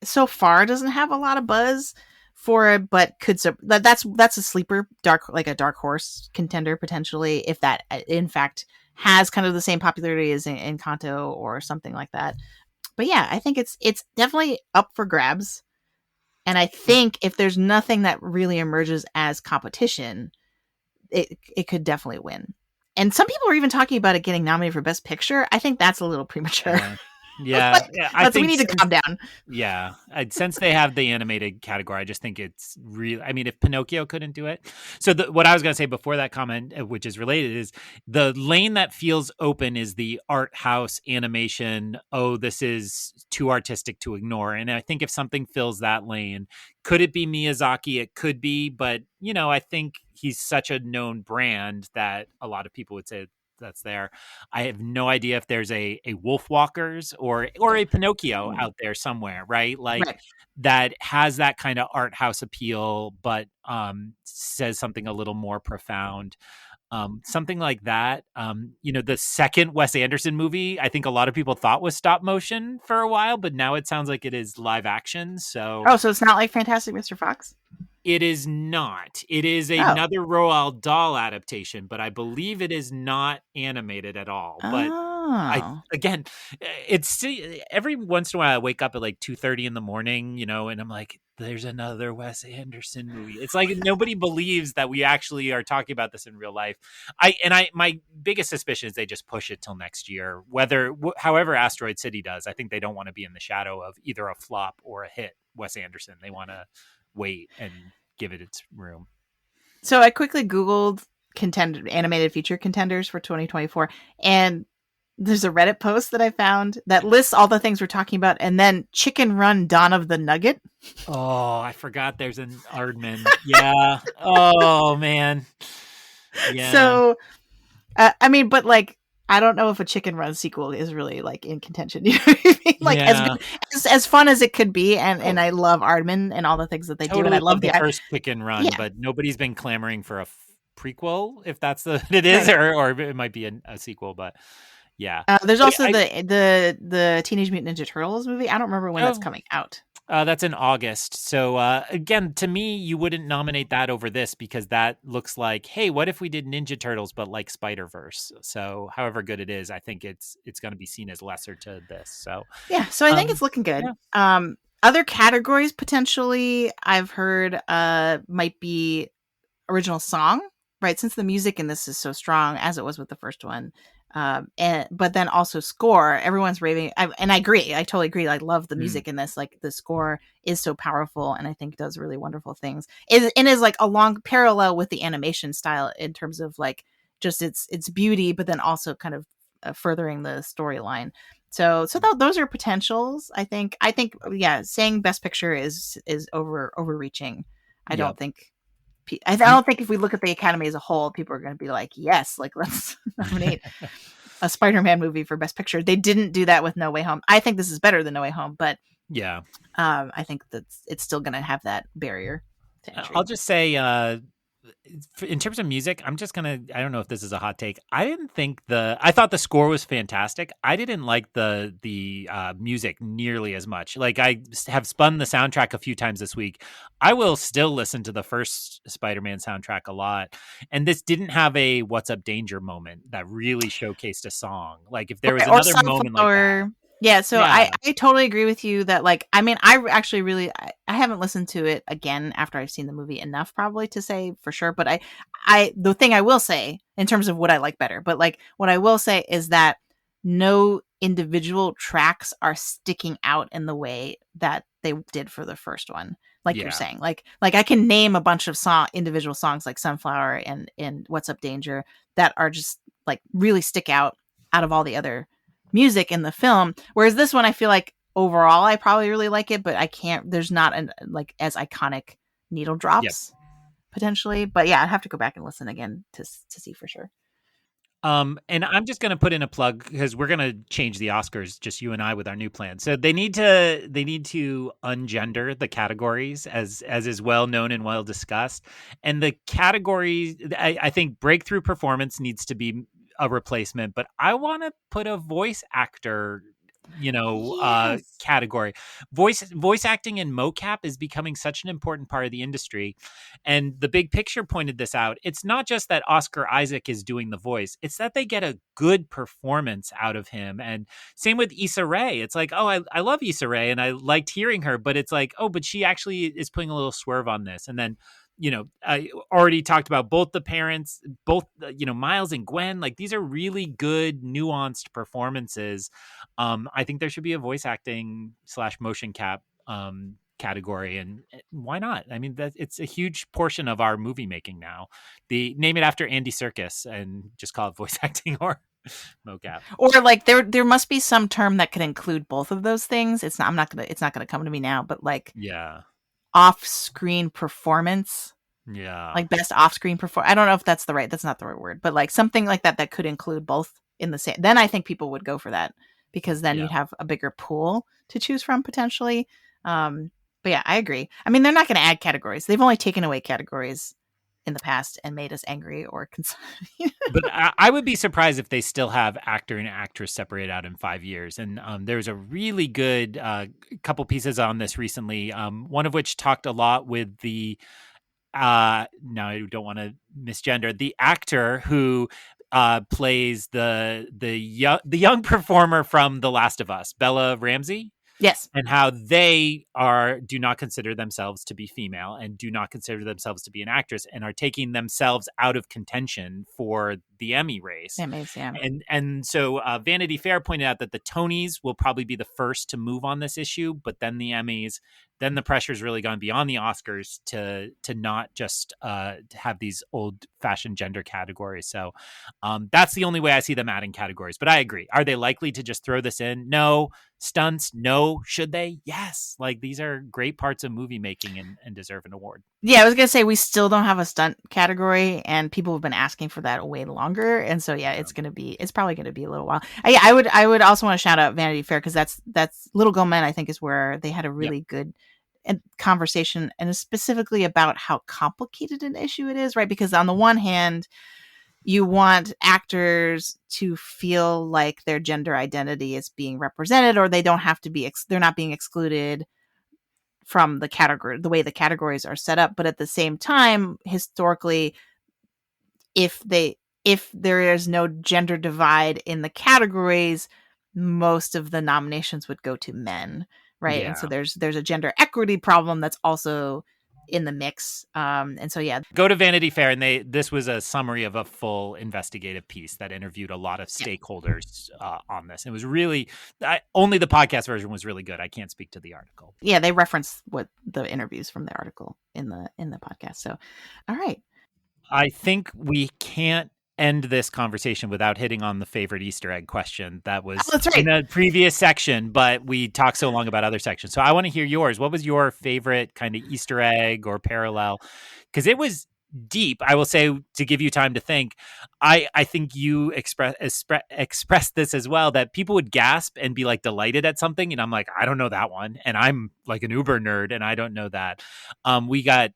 A: so far doesn't have a lot of buzz for it, but that's a sleeper a dark horse contender potentially, if that in fact has kind of the same popularity as Encanto or something like that. But yeah, I think it's definitely up for grabs, and I think if there's nothing that really emerges as competition, it could definitely win. And some people are even talking about it getting nominated for Best Picture. I think that's a little premature.
B: Yeah. Yeah.
A: Like,
B: Yeah. I
A: we
B: think
A: need to
B: since
A: calm down.
B: Yeah, since they have the animated category, I just think it's real. I mean, if Pinocchio couldn't do it, so what I was going to say before that comment, which is related, is the lane that feels open is the art house animation. Oh, this is too artistic to ignore, and I think if something fills that lane, could it be Miyazaki? It could be, but I think he's such a known brand that a lot of people would say that's there. I have no idea if there's a Wolf Walkers or a Pinocchio out there somewhere, right? Like
A: Right.
B: that has that kind of art house appeal, but says something a little more profound. Something like that. The second Wes Anderson movie, I think a lot of people thought was stop motion for a while, but now it sounds like it is live action. So
A: Oh, so it's not like Fantastic Mr. Fox?
B: it is not. It is
A: Oh.
B: another Roald Dahl adaptation, but I believe it is not animated at all. But I
A: Oh.
B: again, it's every once in a while I wake up at like 2:30 in the morning, and I'm like, there's another Wes Anderson movie. It's like nobody believes that we actually are talking about this in real life. My biggest suspicion is they just push it till next year. However Asteroid City does, I think they don't want to be in the shadow of either a flop or a hit Wes Anderson. They want to wait and give it its room.
A: So I quickly Googled animated feature contenders for 2024, and there's a Reddit post that I found that lists all the things we're talking about, and then Chicken Run Dawn of the Nugget.
B: Oh, I forgot there's an Aardman. Yeah. Oh man. Yeah.
A: So, I mean, but like, I don't know if a Chicken Run sequel is really like in contention. You know what I mean? Like as
B: Yeah.
A: good as fun as it could be, and I love Aardman and all the things that they do, and I
B: Totally
A: love
B: love the
A: the
B: first Pick and Run,
A: yeah,
B: but nobody's been clamoring for a prequel, if that's what it is,
A: right.
B: or it might be a sequel. But yeah,
A: There's
B: but
A: also the Teenage Mutant Ninja Turtles movie. I don't remember when that's
B: oh,
A: coming out.
B: that's in August. So again, to me, you wouldn't nominate that over this because that looks like, hey, what if we did Ninja Turtles but like Spider Verse? So however good it is, I think it's going to be seen as lesser to this. So
A: Yeah, so I think
B: um,
A: it's looking good.
B: yeah.
A: Other categories potentially I've heard might be original song, right? Since the music in this is so strong as it was with the first one. And but then also score. Everyone's raving, and I agree. I totally agree. I love the
B: Mm,
A: music in this. Like the score is so powerful, and I think does really wonderful things. It is like a long parallel with the animation style in terms of like just its beauty, but then also kind of furthering the storyline. Those are potentials. I think yeah, saying best picture is overreaching. I don't
B: yep.
A: think I don't think if we look at the Academy as a whole, people are going to be like, yes, like let's nominate a Spider-Man movie for Best Picture. They didn't do that with No Way Home. I think this is better than No Way Home, but
B: Yeah.
A: I think that it's still going to have that barrier to
B: I'll
A: entry.
B: just say, in terms of music, I'm just gonna. I don't know if this is a hot take. I thought the score was fantastic. I didn't like the music nearly as much. Like have spun the soundtrack a few times this week. I will still listen to the first Spider-Man soundtrack a lot, and this didn't have a "What's Up Danger" moment that really showcased a song. Like if there
A: Okay,
B: was
A: or
B: another moment like that,
A: Sunflower. Yeah, so
B: yeah,
A: I totally agree with you that like I mean I actually really I haven't listened to it again after I've seen the movie enough probably to say for sure, but I the thing I will say in terms of what I like better, but like what I will say is that no individual tracks are sticking out in the way that they did for the first one. Like you're
B: yeah,
A: saying, like I can name a bunch of individual songs like Sunflower and What's Up Danger that are just like really stick out of all the other music in the film. Whereas this one, I feel like overall, I probably really like it, but I can't. There's not an like as iconic needle
B: yep.
A: drops potentially. But yeah, I'd have to go back and listen again to see for sure.
B: And I'm just going to put in a plug because we're going to change the Oscars, just you and I, with our new plan. So they need to ungender the categories as is well known and well discussed. And the categories, I think breakthrough performance needs to be a replacement, but I want to put a voice actor,
A: Yes.
B: category. Voice acting and mocap is becoming such an important part of the industry, and the big picture pointed this out. It's not just that Oscar Isaac is doing the voice, it's that they get a good performance out of him. And same with Issa Rae. It's like, oh, I love Issa Rae and I liked hearing her, but it's like, oh, but she actually is putting a little swerve on this. And then, I already talked about both the parents, both, Miles and Gwen. Like these are really good, nuanced performances. I think there should be a voice acting slash motion cap category, and why not? I mean, that it's a huge portion of our movie making now. The name it after Andy Serkis and just call it voice acting or mocap.
A: Or like there must be some term that could include both of those things. It's not gonna come to me now, but like
B: Yeah,
A: off screen performance,
B: yeah,
A: like best off screen perform. I don't know if that's not the right word, but like something like that that could include both in the same. Then I think people would go for that because then
B: yeah.
A: you'd have a bigger pool to choose from potentially. Um, but yeah, I agree. I mean, they're not going to add categories. They've only taken away categories in the past and made us angry or
B: But I would be surprised if they still have actor and actress separated out in 5 years. And there's a really good couple pieces on this recently. One of which talked a lot with the now I don't want to misgender the actor who plays the young performer from The Last of Us, Bella Ramsey,
A: yes,
B: and how they do not consider themselves to be female and do not consider themselves to be an actress and are taking themselves out of contention for the Emmy race.
A: that makes yeah.
B: And so Vanity Fair pointed out that the Tonys will probably be the first to move on this issue, but then the Emmys, then the pressure's really gone beyond the Oscars to not just have these old fashioned gender categories. So that's the only way I see them adding categories. But I agree. Are they likely to just throw this in? No. Stunts? No. Should they? Yes. Like these are great parts of movie making and deserve an award.
A: Yeah, I was gonna say we still don't have a stunt category, and people have been asking for that way longer. And so yeah,
B: Yeah.
A: it's probably gonna be a little while. Yeah, I would also want to shout out Vanity Fair because that's Little Gold Men. I think is where they had a
B: Yep.
A: really good conversation, and specifically about how complicated an issue it is, right? Because on the one hand, you want actors to feel like their gender identity is being represented, or they don't have to be. They're not being excluded from the category, the way the categories are set up. But at the same time, historically, if they if there is no gender divide in the categories, most of the nominations would go to men, right? And so
B: Yeah.
A: there's a gender equity problem that's also in the mix. And so yeah,
B: go to Vanity Fair, and this was a summary of a full investigative piece that interviewed a lot of
A: yeah,
B: stakeholders on this. It was really only the podcast version was really good. I can't speak to the article.
A: yeah, they reference what the interviews from the article in the podcast. So, all right.
B: I think we can't end this conversation without hitting on the favorite Easter egg question that
A: Oh,
B: was
A: that's
B: in
A: right.
B: a previous section, but we talked so long about other sections. So I want to hear yours. What was your favorite kind of Easter egg or parallel? Because it was deep. I will say, to give you time to think, I think you expressed this as well, that people would gasp and be like delighted at something, and I'm like, I don't know that one, and I'm like an uber nerd, and I don't know that. We got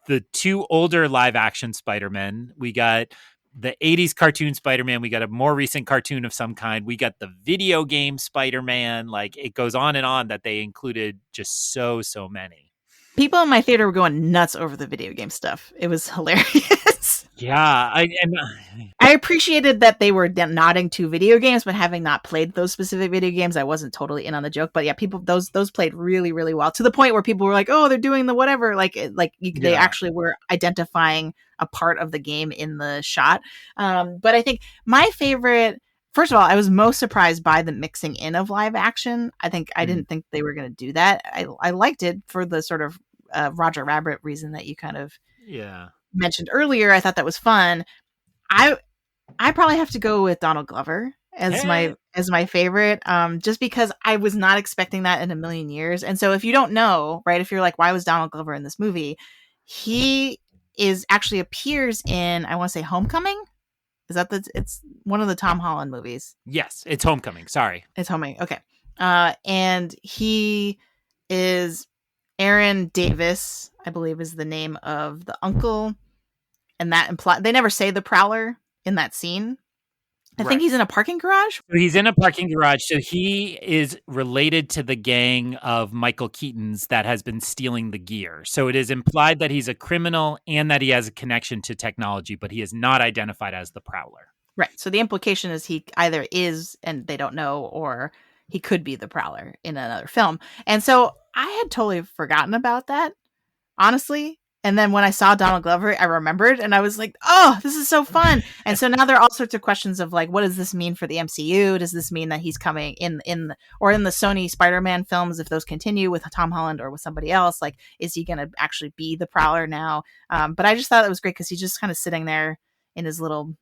B: the two older live action Spider-Men. We got the 80s cartoon Spider-Man. We got a more recent cartoon of some kind. We got the video game Spider-Man. Like, it goes on and on, that they included just so many.
A: People in my theater were going nuts over the video game stuff. It was hilarious.
B: Yeah,
A: I appreciated that they were nodding to video games, but having not played those specific video games, I wasn't totally in on the joke. But yeah, people those played really well, to the point where people were like, "Oh, they're doing the whatever." They
B: yeah.
A: actually were identifying a part of the game in the shot. But I think my favorite. First of all, I was most surprised by the mixing in of live action. I didn't think they were going to do that. I liked it for the sort of Roger Rabbit reason that you kind of
B: Yeah.
A: mentioned earlier. I thought that was fun. I I probably have to go with Donald Glover
B: Hey.
A: as my favorite, just because I was not expecting that in a million years. And so if you don't know, right, if you're like, why was Donald Glover in this movie? He is actually appears in, I want to say, Homecoming. Is that it's one of the Tom Holland movies?
B: Yes, it's Homecoming. Sorry.
A: It's Homecoming. Okay. And he is Aaron Davis, I believe, is the name of the uncle, and that imply they never say the Prowler in that scene. I think
B: Right.
A: he's in a parking garage.
B: So he's in a parking garage. So he is related to the gang of Michael Keaton's that has been stealing the gear. So it is implied that he's a criminal and that he has a connection to technology, but he is not identified as the Prowler.
A: Right. So the implication is he either is and they don't know, or he could be the Prowler in another film. And so I had totally forgotten about that, honestly. And then when I saw Donald Glover, I remembered, and I was like, "Oh, this is so fun!" And so now there are all sorts of questions of like, what does this mean for the MCU? Does this mean that he's coming or in the Sony Spider-Man films, if those continue with Tom Holland or with somebody else? Like, is he going to actually be the Prowler now? But I just thought it was great because he's just kind of sitting there in his little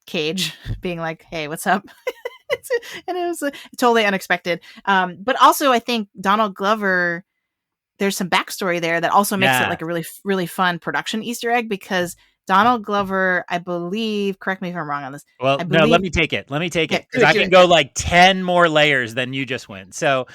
A: cage, being like, "Hey, what's up?" And it was totally unexpected. But also, I think Donald Glover, there's some backstory there that also makes it
B: Yeah.
A: like a really fun production Easter egg, because Donald Glover, I believe, correct me if I'm wrong on this,
B: Well,
A: I
B: no, let
A: believe,
B: me take it. Let me take
A: yeah,
B: it, because I
A: do
B: can
A: it,
B: go like 10 more layers than you just went. So,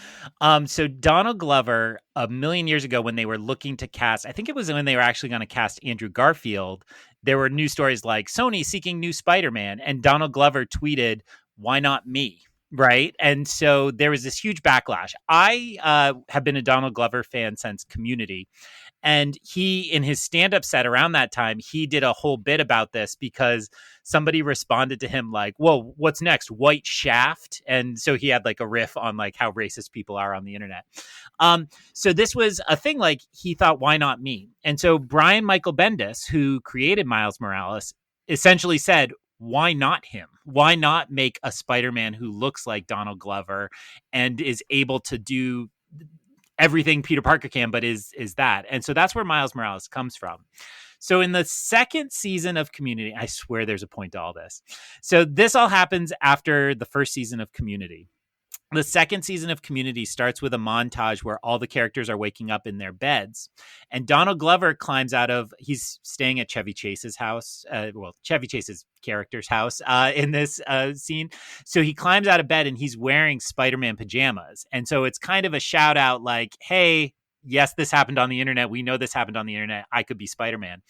B: so Donald Glover, a million years ago, when they were looking to cast, I think it was when they were actually going to cast Andrew Garfield, there were news stories like Sony seeking new Spider-Man, and Donald Glover tweeted, "Why not me?" Right. And so there was this huge backlash. I have been a Donald Glover fan since Community. And he, in his stand up set around that time, he did a whole bit about this because somebody responded to him like, "Whoa, what's next? White Shaft?" And so he had like a riff on like how racist people are on the internet. So this was a thing, like he thought, why not me? And so Brian Michael Bendis, who created Miles Morales, essentially said, why not him? Why not make a Spider-Man who looks like Donald Glover and is able to do everything Peter Parker can, but is that. And so that's where Miles Morales comes from. So in the second season of Community, I swear there's a point to all this. So this all happens after the first season of Community. The second season of Community starts with a montage where all the characters are waking up in their beds. And Donald Glover climbs out of, he's staying at Chevy Chase's house, Chevy Chase's character's house in this scene. So he climbs out of bed and he's wearing Spider-Man pajamas. And so it's kind of a shout out like, hey, yes, this happened on the internet. We know this happened on the internet. I could be Spider-Man.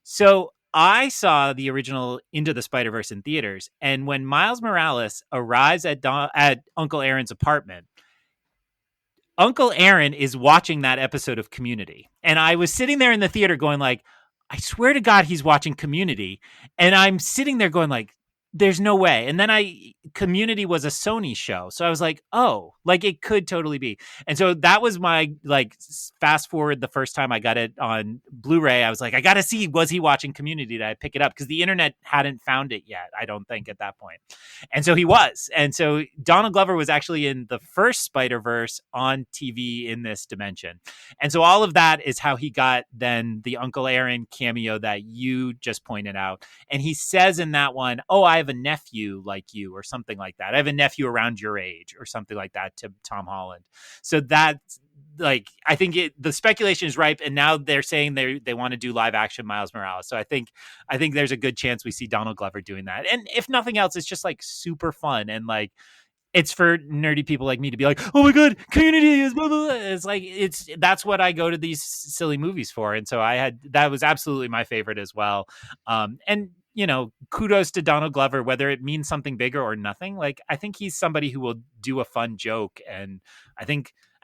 B: So I saw the original Into the Spider-Verse in theaters, and when Miles Morales arrives at Uncle Aaron's apartment, Uncle Aaron is watching that episode of Community. And I was sitting there in the theater going like, I swear to God, he's watching Community. And I'm sitting there going like, there's no way. And then Community was a Sony show. So I was like, oh, like it could totally be. And so that was my like fast forward the first time I got it on Blu-ray. I was like, I got to see, was he watching Community? Did I pick it up? Because the internet hadn't found it yet, I don't think, at that point. And so he was. And so Donald Glover was actually in the first Spider-Verse on TV in this dimension. And so all of that is how he got then the Uncle Aaron cameo that you just pointed out. And he says in that one, oh, I have a nephew like you, or something like that. I have a nephew around your age, or something like that, to Tom Holland. So that's like, I think the speculation is ripe, and now they're saying they want to do live action Miles Morales. So I think there's a good chance we see Donald Glover doing that. And if nothing else, it's just like super fun, and like it's for nerdy people like me to be like, oh my god, Community is blah, blah, blah. It's like, that's what I go to these silly movies for. And so that was absolutely my favorite as well. And you know, kudos to Donald Glover, whether it means something bigger or nothing. Like, I think he's somebody who will do a fun joke. And I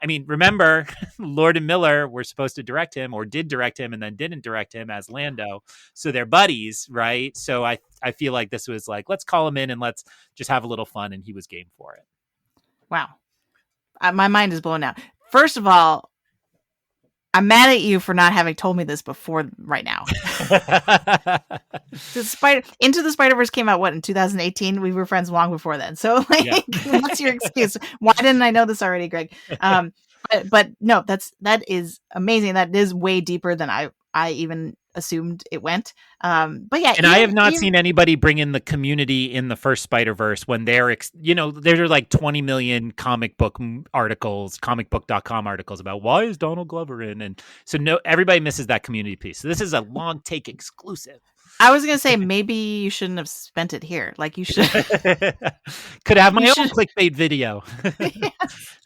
B: mean, remember, Lord and Miller were supposed to direct him, or did direct him, and then didn't direct him as Lando. So they're buddies, right? So I feel like this was like, let's call him in and let's just have a little fun. And he was game for it.
A: Wow. My mind is blown out. First of all, I'm mad at you for not having told me this before right now. Into the Spider-Verse came out, what, in 2018? We were friends long before then. So, like, yeah. What's your excuse? Why didn't I know this already, Greg? But no, that is amazing. That is way deeper than I even assumed it went. But yeah,
B: and I have not seen anybody bring in the Community in the first Spider-Verse when they're, there are like 20 million comic book articles, comicbook.com articles about why is Donald Glover in, and so no, everybody misses that Community piece. So this is a long take exclusive.
A: I was gonna say, maybe you shouldn't have spent it here. Like, you should
B: could have my own clickbait video.
A: Yes.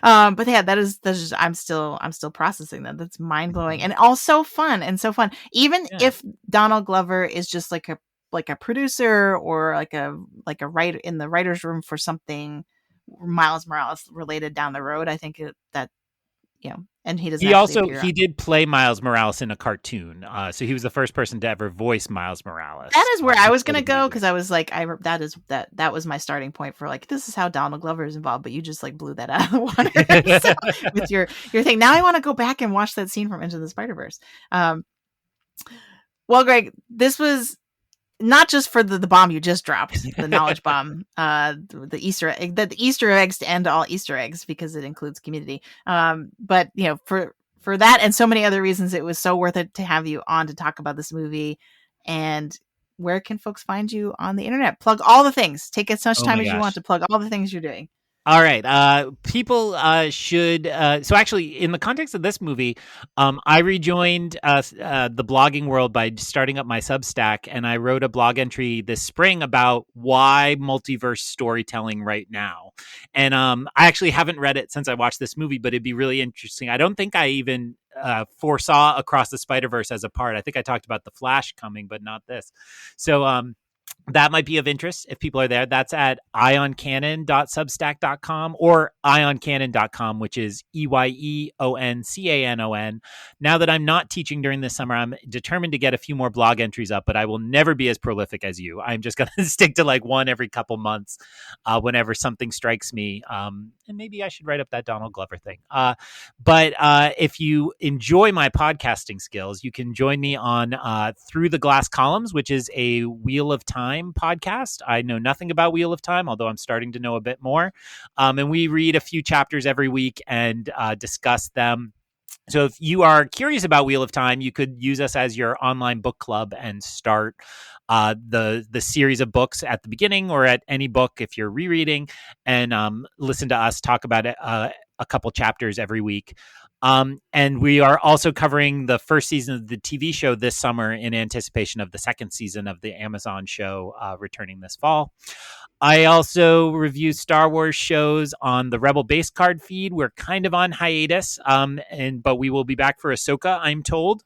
A: But yeah, that's just, I'm still processing that. That's mind blowing, and also fun, and so fun. Even if Donald Glover is just like a producer, or like a writer in the writer's room for something Miles Morales related down the road, I think that, and he doesn't.
B: He did play Miles Morales in a cartoon, so he was the first person to ever voice Miles Morales.
A: That is where I was gonna go, because I was like, that was my starting point for like, this is how Donald Glover is involved. But you just like blew that out of the water so, with your thing. Now I want to go back and watch that scene from Into the Spider-Verse. Well, Greg, this was not just for the bomb you just dropped, the knowledge bomb, the Easter egg, the Easter eggs to end all Easter eggs, because it includes Community. But for that and so many other reasons, it was so worth it to have you on to talk about this movie. And where can folks find you on the internet? Plug all the things. Take as much time as you want to plug all the things you're doing.
B: All right. People should. So actually, in the context of this movie, I rejoined the blogging world by starting up my Substack, and I wrote a blog entry this spring about why multiverse storytelling right now. And I actually haven't read it since I watched this movie, but it'd be really interesting. I don't think I even foresaw Across the Spider-Verse as a part. I think I talked about The Flash coming, but not this. So that might be of interest if people are there. That's at ioncanon.substack.com or ioncanon.com, which is EYEONCANON. Now that I'm not teaching during this summer, I'm determined to get a few more blog entries up, but I will never be as prolific as you. I'm just going to stick to like one every couple months whenever something strikes me. And maybe I should write up that Donald Glover thing. But if you enjoy my podcasting skills, you can join me on Through the Glass Columns, which is a Wheel of Time podcast. I know nothing about Wheel of Time, although I'm starting to know a bit more. And we read a few chapters every week and discuss them. So if you are curious about Wheel of Time, you could use us as your online book club and start the series of books at the beginning, or at any book if you're rereading, and listen to us talk about it, a couple chapters every week. And we are also covering the first season of the TV show this summer in anticipation of the second season of the Amazon show returning this fall. I also review Star Wars shows on the Rebel Base Card feed. We're kind of on hiatus, but we will be back for Ahsoka, I'm told.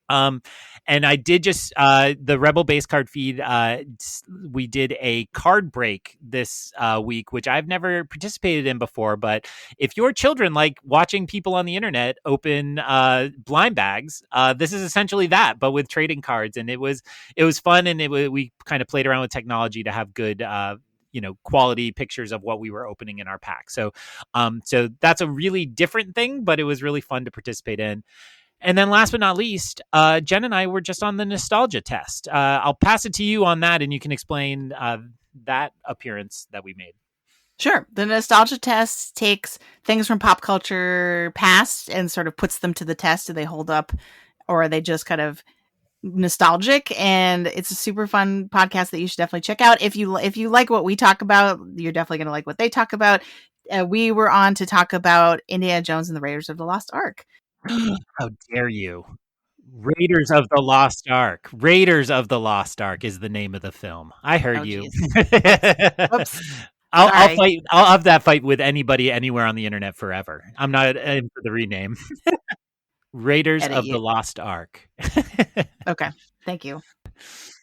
B: Um, and I did just the Rebel base card feed. We did a card break this week, which I've never participated in before. But if your children like watching people on the internet open blind bags, this is essentially that, but with trading cards. And it was fun, and we kind of played around with technology to have good. Quality pictures of what we were opening in our pack. So that's a really different thing, but it was really fun to participate in. And then last but not least, Jen and I were just on the nostalgia test. I'll pass it to you on that, and you can explain that appearance that we made.
A: Sure. The nostalgia test takes things from pop culture past and sort of puts them to the test. Do they hold up, or are they just kind of nostalgic? And it's a super fun podcast that you should definitely check out. If you like what we talk about, you're definitely going to like what they talk about. We were on to talk about Indiana Jones and the Raiders of the Lost Ark.
B: How dare you? Raiders of the Lost Ark. Raiders of the Lost Ark is the name of the film. I heard you.
A: Oops.
B: I'll fight. I'll have that fight with anybody anywhere on the internet forever. I'm not in for the rename. Raiders of the Lost Ark.
A: Okay. Thank you.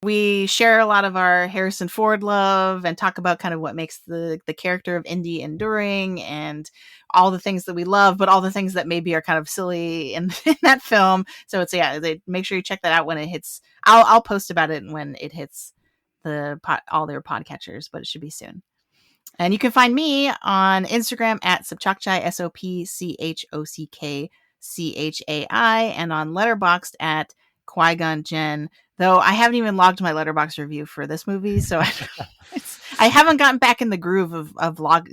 A: We share a lot of our Harrison Ford love and talk about kind of what makes the character of Indy enduring and all the things that we love, but all the things that maybe are kind of silly in that film. So it's, make sure you check that out when it hits. I'll post about it when it hits all their podcatchers, but it should be soon. And you can find me on Instagram at Sopchockchai, SOPCHOCKCHAI, and on Letterboxd at Qui-Gon Jen. Though I haven't even logged my Letterboxd review for this movie, so I haven't gotten back in the groove of like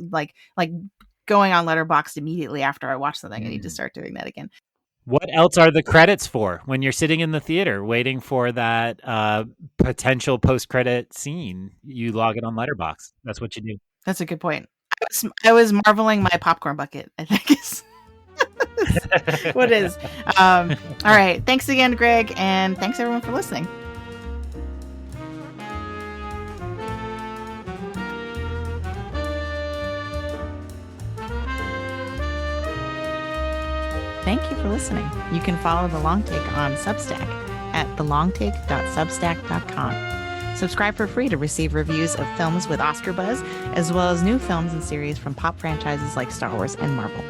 A: going on Letterboxd immediately after I watch something. I need to start doing that again.
B: What else are the credits for when you're sitting in the theater waiting for that potential post-credit scene? You log it on Letterboxd. That's what you do.
A: That's a good point. I was marveling my popcorn bucket, I think is what is. All right. Thanks again, Greg. And thanks everyone for listening. Thank you for listening. You can follow The Long Take on Substack at thelongtake.substack.com. Subscribe for free to receive reviews of films with Oscar buzz, as well as new films and series from pop franchises like Star Wars and Marvel.